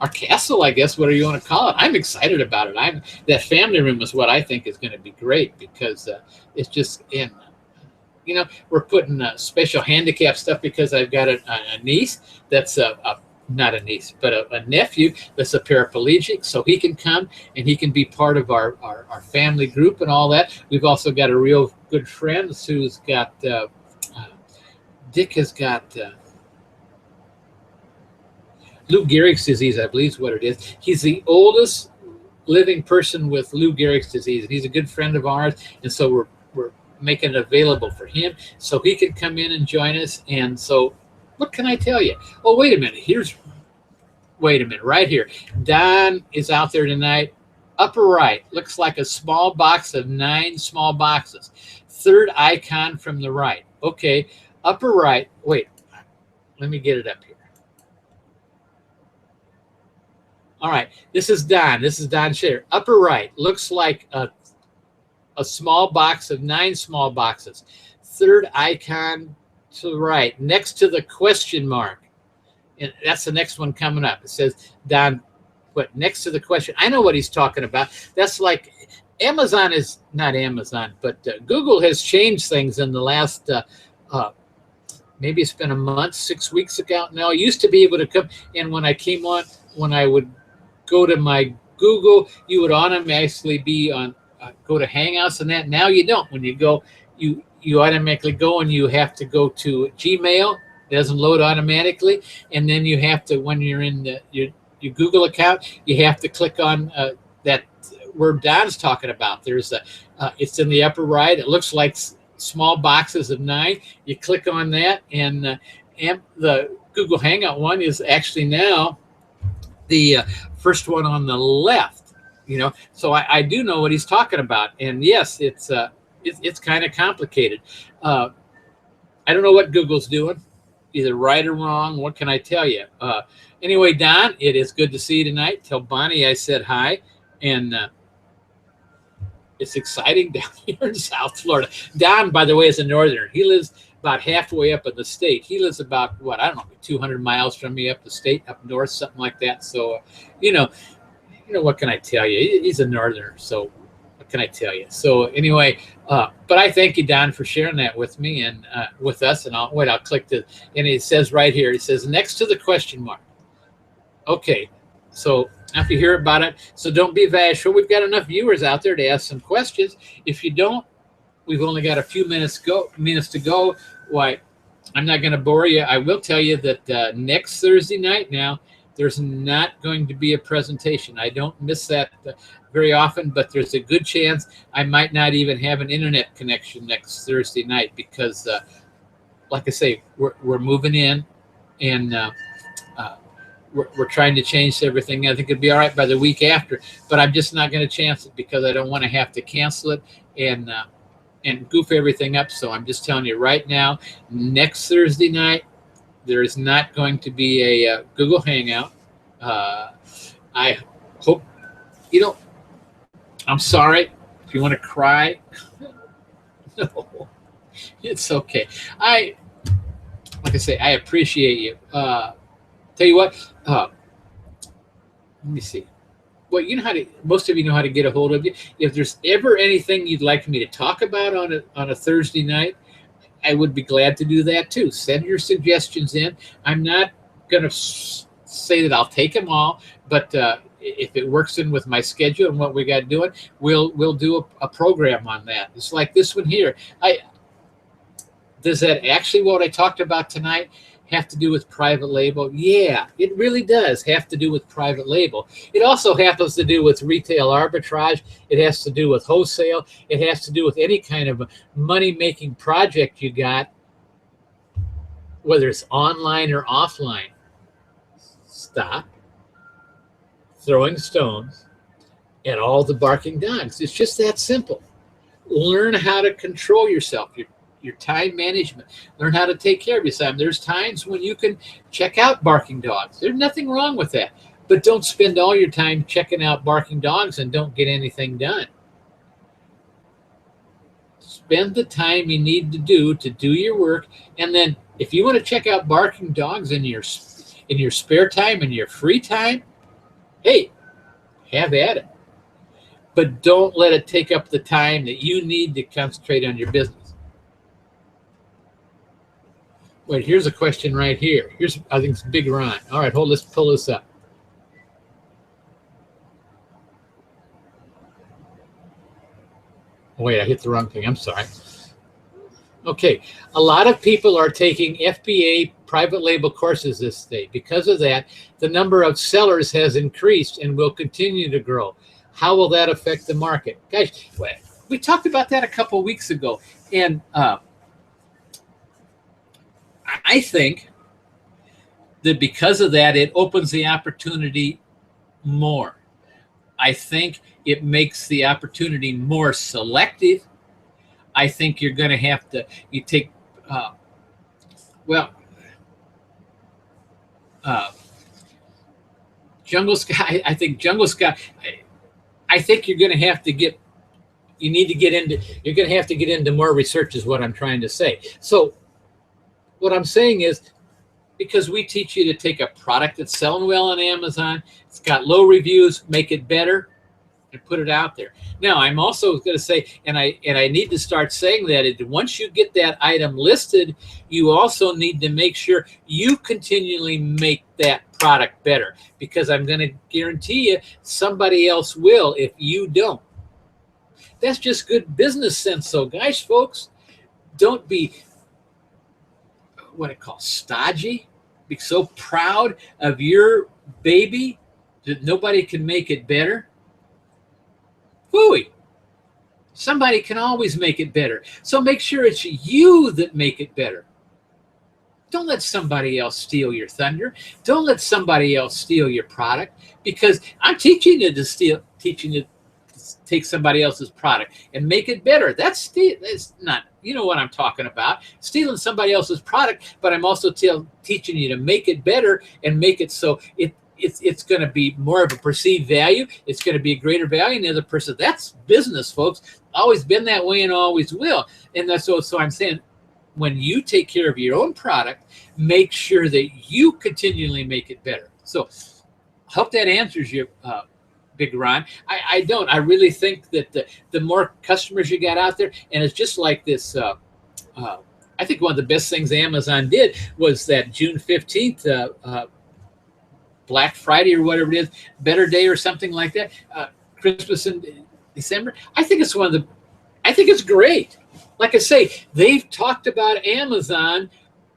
our castle, I guess, whatever you want to call it. I'm excited about it. That family room is what I think is going to be great because it's just in, you know, we're putting special handicap stuff because I've got a niece that's not a niece, but a nephew that's a paraplegic, so he can come and he can be part of our family group and all that. We've also got a real good friend who's got, Dick has got, Lou Gehrig's disease, I believe is what it is. He's the oldest living person with Lou Gehrig's disease, and he's a good friend of ours, and so we're making it available for him so he can come in and join us. And so, what can I tell you? Oh, wait a minute. Wait a minute, right here. Don is out there tonight. Upper right looks like a small box of 9 small boxes. Third icon from the right. Okay, upper right. Wait, let me get it up here. All right, this is Don. This is Don Shader. Upper right looks like a small box of 9 small boxes. Third icon to the right, next to the question mark. And that's the next one coming up. It says Don, what, next to the question. I know what he's talking about. That's like Amazon is not Amazon, but Google has changed things in the last maybe it's been a month, 6 weeks ago. Now, I used to be able to come, and when I came on, when I would go to my Google, you would automatically be on, go to Hangouts and that. Now you don't. When you go, you automatically go and you have to go to Gmail. It doesn't load automatically. And then you have to, when you're in your Google account, you have to click on that where Don's talking about. There's a, it's in the upper right. It looks like small boxes of 9. You click on that, and the Google Hangout one is actually now the first one on the left. You know, so I do know what he's talking about, and yes, it's kind of complicated. I don't know what Google's doing, either right or wrong. What can I tell you? Anyway, Don, it is good to see you tonight. Tell Bonnie I said hi, and it's exciting down here in South Florida. Don, by the way, is a northerner. He lives about halfway up in the state. He lives about, what, I don't know, 200 miles from me up the state, up north, something like that. So, you know, what can I tell you? He's a northerner, so what can I tell you? So anyway, but I thank you, Don, for sharing that with me and with us. And I'll click the, and it says right here, it says next to the question mark. Okay, so after you hear about it, so don't be bashful. We've got enough viewers out there to ask some questions. If you don't, we've only got a few minutes to go. Why, I'm not going to bore you. I will tell you that next Thursday night now, there's not going to be a presentation. I don't miss that very often, but there's a good chance I might not even have an internet connection next Thursday night because, like I say, we're moving in, and we're trying to change everything. I think it'd be all right by the week after, but I'm just not going to chance it because I don't want to have to cancel it and goof everything up. So I'm just telling you right now, next Thursday night, there is not going to be a Google Hangout. I hope, I'm sorry if you want to cry. No, it's okay. Like I say, I appreciate you. Tell you what, let me see. Well, you know how to, most of you know how to get a hold of you. If there's ever anything you'd like me to talk about on a Thursday night, I would be glad to do that too. Send your suggestions in. I'm not going to say that I'll take them all, but if it works in with my schedule and what we got doing, we'll do a program on that. It's like this one here. Does that actually what I talked about tonight have to do with private label? Yeah, it really does have to do with private label. It also happens to do with retail arbitrage. It has to do with wholesale. It has to do with any kind of money-making project you got, whether it's online or offline. Stop throwing stones at all the barking dogs. It's just that simple. Learn how to control yourself, your time management. Learn how to take care of yourself. There's times when you can check out barking dogs. There's nothing wrong with that. But don't spend all your time checking out barking dogs and don't get anything done. Spend the time you need to do your work. And then if you want to check out barking dogs in your spare time and your free time, hey, have at it. But don't let it take up the time that you need to concentrate on your business. Wait, here's a question right here. I think it's Big Ron. All right, let's pull this up. Wait, I hit the wrong thing. I'm sorry. Okay, a lot of people are taking FBA private label courses this day. Because of that, the number of sellers has increased and will continue to grow. How will that affect the market? Guys, we talked about that a couple of weeks ago, and I think that because of that, it opens the opportunity more. I think it makes the opportunity more selective. I think you're going to have to, you take, uh, well, uh, Jungle Sky, I think Jungle Sky, I think you're going to have to get, you need to get into, you're going to have to get into more research is what I'm trying to say. So what I'm saying is, because we teach you to take a product that's selling well on Amazon, it's got low reviews, make it better, and put it out there. Now, I'm also going to say, and I need to start saying that once you get that item listed, you also need to make sure you continually make that product better, because I'm going to guarantee you somebody else will if you don't. That's just good business sense. So, guys, folks, don't be what I call stodgy. Be so proud of your baby that nobody can make it better. Phooey. Somebody can always make it better. So make sure it's you that make it better. Don't let somebody else steal your thunder. Don't let somebody else steal your product, because I'm teaching you to teaching you to take somebody else's product and make it better. That's not, you know what I'm talking about, stealing somebody else's product, but I'm also teaching you to make it better and make it so it's going to be more of a perceived value. It's going to be a greater value in the other person. That's business, folks. Always been that way and always will. And that's so I'm saying, when you take care of your own product, make sure that you continually make it better. So hope that answers you, Big Ron. I don't. I really think that the more customers you got out there, and it's just like this. I think one of the best things Amazon did was that June 15th, Black Friday or whatever it is, Better Day or something like that, Christmas in December. I think it's great. Like I say, they've talked about Amazon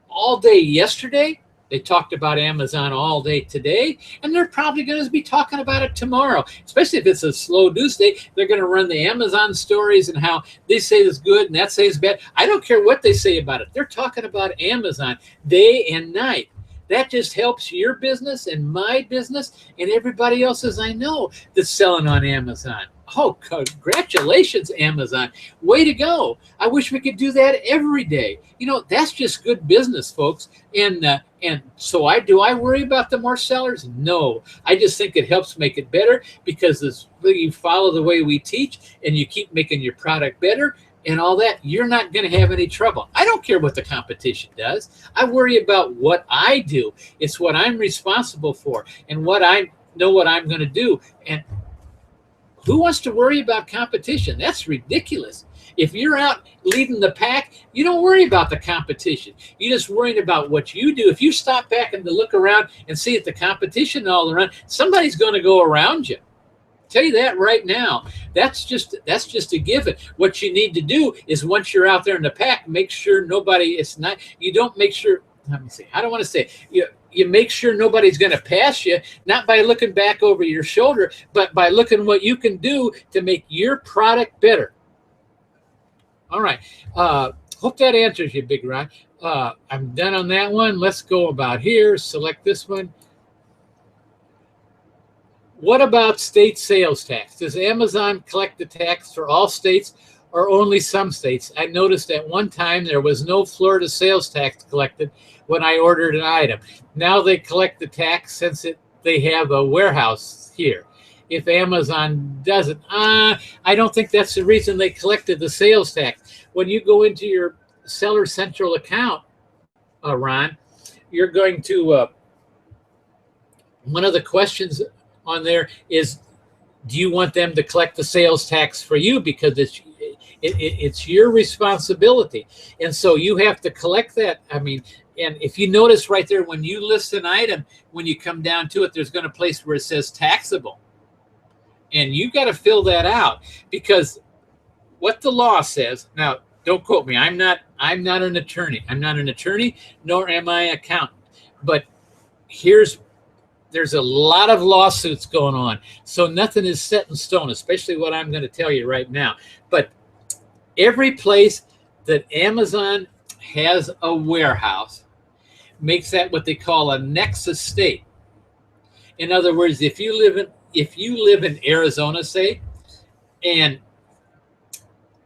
all day yesterday. They talked about Amazon all day today, and they're probably going to be talking about it tomorrow, especially if it's a slow news day. They're going to run the Amazon stories and how they say it's good and that say it's bad. I don't care what they say about it. They're talking about Amazon day and night. That just helps your business and my business and everybody else's I know that's selling on Amazon. Oh, congratulations, Amazon. Way to go. I wish we could do that every day. You know, that's just good business, folks. And so I worry about the more sellers? No. I just think it helps make it better, because you follow the way we teach and you keep making your product better and all that, you're not going to have any trouble. I don't care what the competition does. I worry about what I do. It's what I'm responsible for and what I know what I'm going to do. And who wants to worry about competition? That's ridiculous. If you're out leading the pack, you don't worry about the competition. You're just worrying about what you do. If you stop back and to look around and see at the competition all around, somebody's going to go around you. Tell you that right now. That's just a given. What you need to do is, once you're out there in the pack, make sure you don't make sure, let me see, I don't want to say, you make sure nobody's going to pass you, not by looking back over your shoulder, but by looking what you can do to make your product better. All right. Hope that answers you, Big Ron. I'm done on that one. Let's go about here. Select this one. What about state sales tax? Does Amazon collect the tax for all states or only some states? I noticed at one time there was no Florida sales tax collected when I ordered an item. Now they collect the tax since they have a warehouse here. If Amazon doesn't, I don't think that's the reason they collected the sales tax. When you go into your Seller Central account, Ron, you're going to, one of the questions on there is, do you want them to collect the sales tax for you? Because it's your responsibility. And so you have to collect that. I mean, and if you notice right there, when you list an item, when you come down to it, there's going to be a place where it says taxable. And you got to fill that out, because what the law says, now don't quote me, I'm not I'm not an attorney. I'm not an attorney, nor am I an accountant. But there's a lot of lawsuits going on. So nothing is set in stone, especially what I'm going to tell you right now. But every place that Amazon has a warehouse makes that what they call a Nexus state. In other words, if you live in Arizona, say, and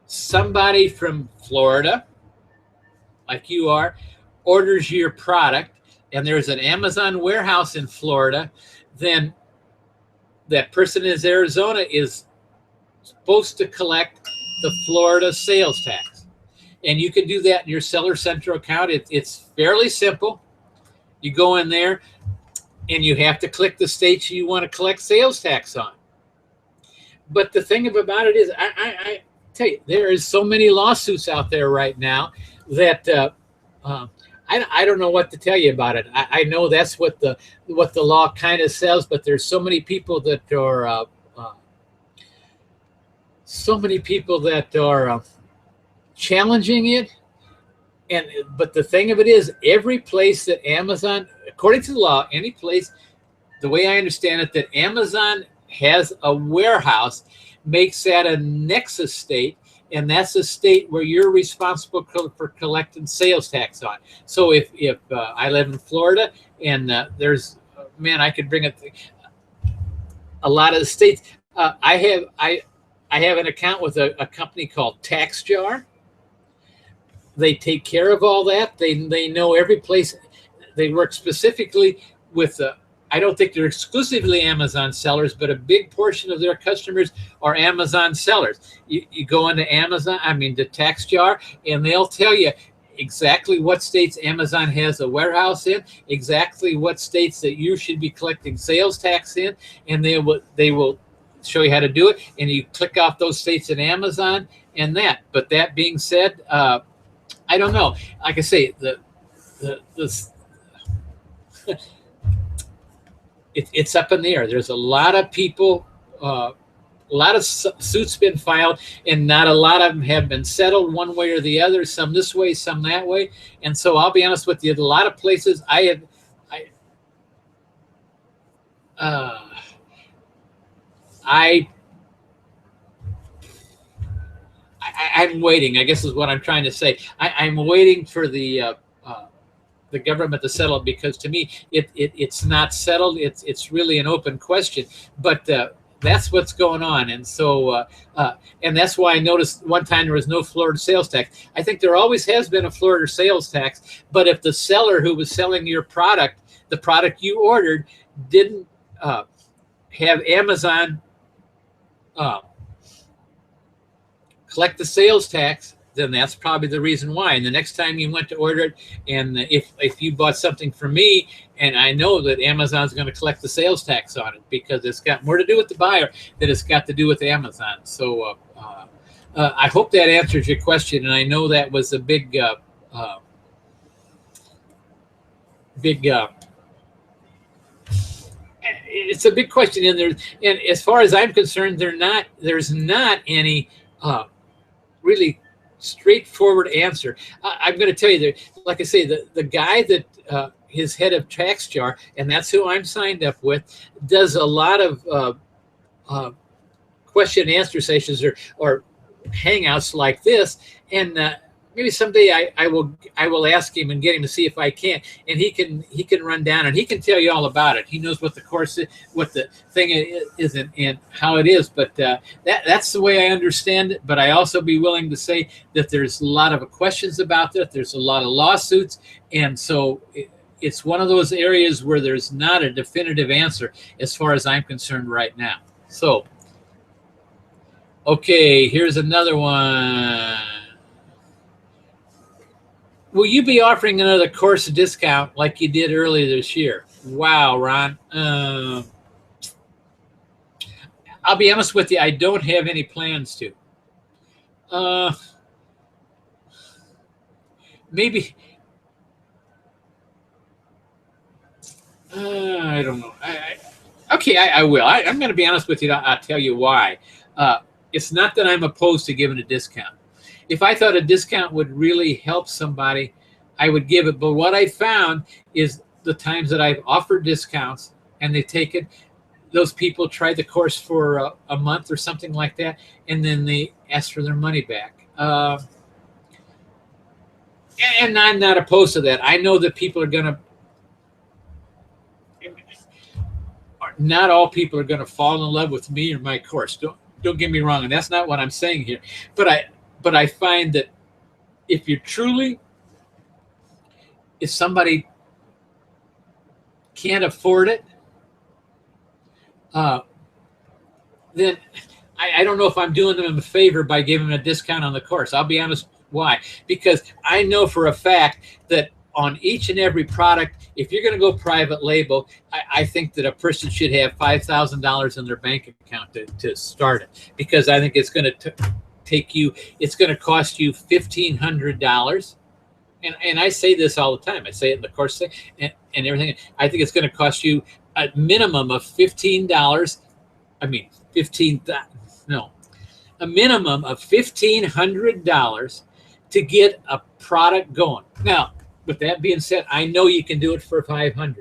somebody from Florida, like you are, orders your product, and there's an Amazon warehouse in Florida, then that person in Arizona is supposed to collect the Florida sales tax. And you can do that in your Seller Central account. It's fairly simple. You go in there and you have to click the states you want to collect sales tax on. But the thing about it is, I tell you, there is so many lawsuits out there right now that I don't know what to tell you about it. I know that's what the law kind of says, but there's so many people that are challenging it. But the thing of it is, every place that Amazon, according to the law, any place, the way I understand it, that Amazon has a warehouse makes that a Nexus state, and that's a state where you're responsible for collecting sales tax on. So if I live in Florida, and I could bring it a lot of the states. I have an account with a company called TaxJar. They take care of all that. They know every place. They work specifically with I don't think they're exclusively Amazon sellers, but a big portion of their customers are Amazon sellers. You go into to TaxJar, and they'll tell you exactly what states Amazon has a warehouse in, exactly what states that you should be collecting sales tax in, and they will show you how to do it. And you click off those states in Amazon and that. But that being said, I don't know. Like I say, it's up in the air. There's a lot of people, a lot of suits been filed, and not a lot of them have been settled one way or the other. Some this way, some that way. And so I'll be honest with you, a lot of places I'm waiting, I guess is what I'm trying to say. I'm waiting for the government to settle it, because to me it's not settled. It's really an open question, but that's what's going on. And so and that's why I noticed one time there was no Florida sales tax. I think there always has been a Florida sales tax, but if the seller who was selling your product, the product you ordered, didn't have Amazon collect the sales tax, then that's probably the reason why. And the next time you went to order it, and if you bought something from me, and I know that Amazon's going to collect the sales tax on it, because it's got more to do with the buyer than it's got to do with Amazon. So I hope that answers your question. And I know that was a big it's a big question in there. And as far as I'm concerned, there's not any really straightforward answer. I'm going to tell you that, like I say, the guy that is head of TaxJar, and that's who I'm signed up with, does a lot of question and answer sessions or hangouts like this. And maybe someday I will ask him and get him to see if I can, and he can run down and he can tell you all about it. He knows what the course is, what the thing is, and how it is. But that's the way I understand it. But I also be willing to say that there's a lot of questions about that. There's a lot of lawsuits, and so it's one of those areas where there's not a definitive answer as far as I'm concerned right now. So, okay, here's another one. Will you be offering another course discount like you did earlier this year? Wow, Ron. I'll be honest with you, I don't have any plans to. Maybe. I don't know. Okay, I will. I'm going to be honest with you. I'll tell you why. It's not that I'm opposed to giving a discount. If I thought a discount would really help somebody, I would give it. But what I found is the times that I've offered discounts and they take it, those people try the course for a month or something like that, and then they ask for their money back. And I'm not opposed to that. I know that people are going to, not all people are going to fall in love with me or my course. Don't get me wrong, and that's not what I'm saying here. But I find that if somebody can't afford it, then I don't know if I'm doing them a favor by giving them a discount on the course. I'll be honest. Why? Because I know for a fact that on each and every product, if you're going to go private label, I think that a person should have $5,000 in their bank account to start it, because I think it's going to take you, it's going to cost you $1,500. And I say this all the time. I say it in the course and everything. I think it's going to cost you a minimum of $15. I mean, a minimum of $1,500 to get a product going. Now, with that being said, I know you can do it for $500.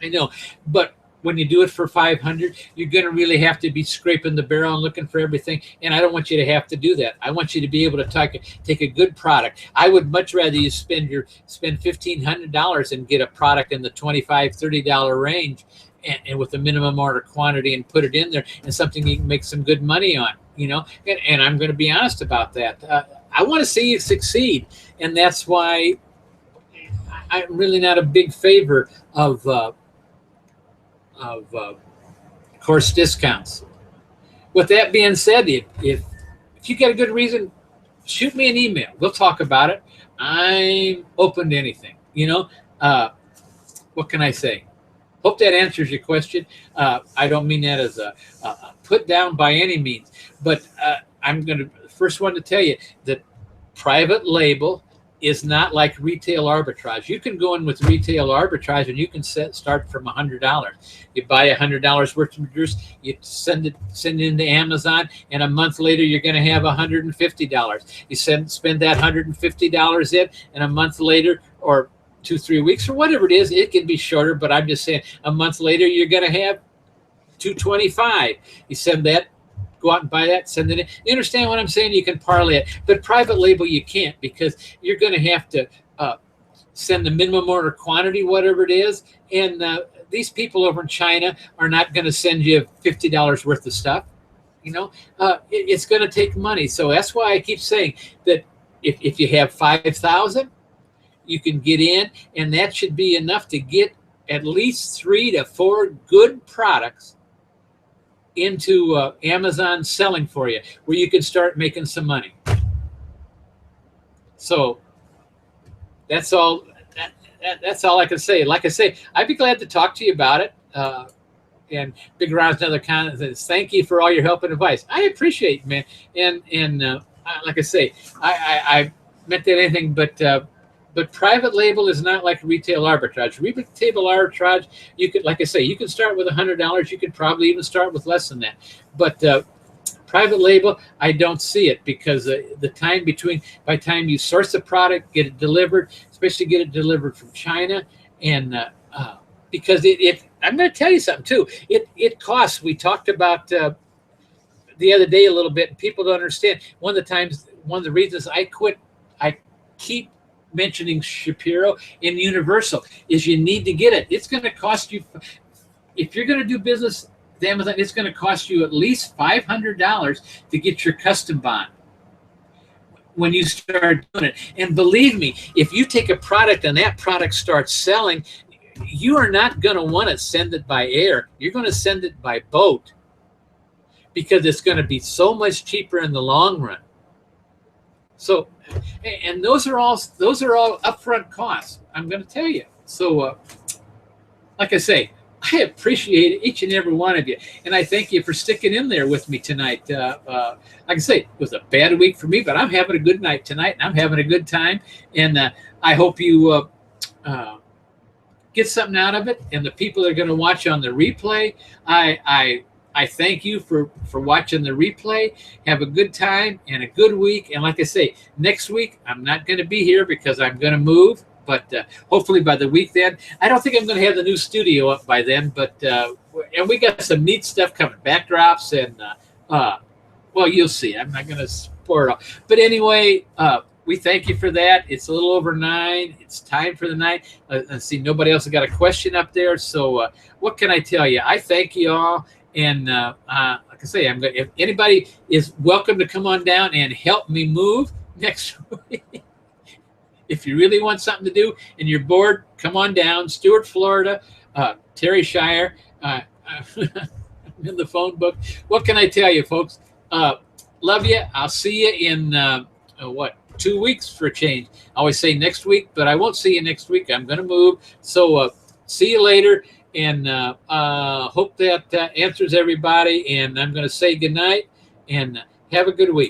I know, but when you do it for $500, you're going to really have to be scraping the barrel and looking for everything. And I don't want you to have to do that. I want you to be able to take a good product. I would much rather you spend $1,500 and get a product in the $25, $30 range, and with a minimum order quantity, and put it in there and something you can make some good money on, and I'm going to be honest about that. I want to see you succeed. And that's why I'm really not a big favor of course discounts. With that being said, if you got a good reason, shoot me an email. We'll talk about it. I'm open to anything, what can I say? Hope that answers your question. I don't mean that as a put down by any means, but I'm going to first one to tell you that private label is not like retail arbitrage. You can go in with retail arbitrage and you can start from $100. You buy $100 worth of yours, you send it into Amazon, and a month later you're going to have $150. You spend that $150 in, and a month later, or 2-3 weeks, or whatever it is, it can be shorter, but I'm just saying a month later you're going to have $225. You send that, go out and buy that, send it in. You understand what I'm saying? You can parlay it, but private label you can't, because you're going to have to send the minimum order quantity, whatever it is, and these people over in China are not going to send you $50 worth of stuff. It's going to take money. So that's why I keep saying that if you have 5,000, you can get in, and that should be enough to get at least 3 to 4 good products into Amazon selling for you, where you can start making some money. So that's all. That's all I can say. Like I say, I'd be glad to talk to you about it. And Big Ron's another comment says, thank you for all your help and advice. I appreciate it, man. And like I say, I meant that anything but private label is not like retail arbitrage. Retail arbitrage, you could, like I say, you can start with $100. You could probably even start with less than that. But private label, I don't see it, because the time by the time you source a product, get it delivered, especially get it delivered from China, and because I'm going to tell you something too. It costs. We talked about the other day a little bit, and people don't understand. One of the reasons I keep mentioning Shapiro and Universal is you need to get it. It's going to cost you, if you're going to do business with Amazon, it's going to cost you at least $500 to get your custom bond when you start doing it. And believe me, if you take a product and that product starts selling, you are not going to want to send it by air. You're going to send it by boat, because it's going to be so much cheaper in the long run. So, and those are all upfront costs, I'm going to tell you. So, like I say, I appreciate each and every one of you, and I thank you for sticking in there with me tonight. Like I say, it was a bad week for me, but I'm having a good night tonight, and I'm having a good time, and I hope you get something out of it. And the people that are going to watch on the replay, I I thank you for watching the replay. Have a good time and a good week. And like I say, next week I'm not going to be here because I'm going to move. But hopefully by the week then, I don't think I'm going to have the new studio up by then. But and we got some neat stuff coming, backdrops and well, you'll see. I'm not going to spoil it all. But anyway, we thank you for that. It's a little over 9. It's time for the night. Let's see, nobody else has got a question up there. So what can I tell you? I thank you all. And like I say, if anybody is welcome to come on down and help me move next week. If you really want something to do and you're bored, come on down. Stuart, Florida, Terry Shire. I'm in the phone book. What can I tell you, folks? Love you. I'll see you in 2 weeks for a change. I always say next week, but I won't see you next week. I'm going to move. So see you later. And hope that answers everybody. And I'm going to say goodnight and have a good week.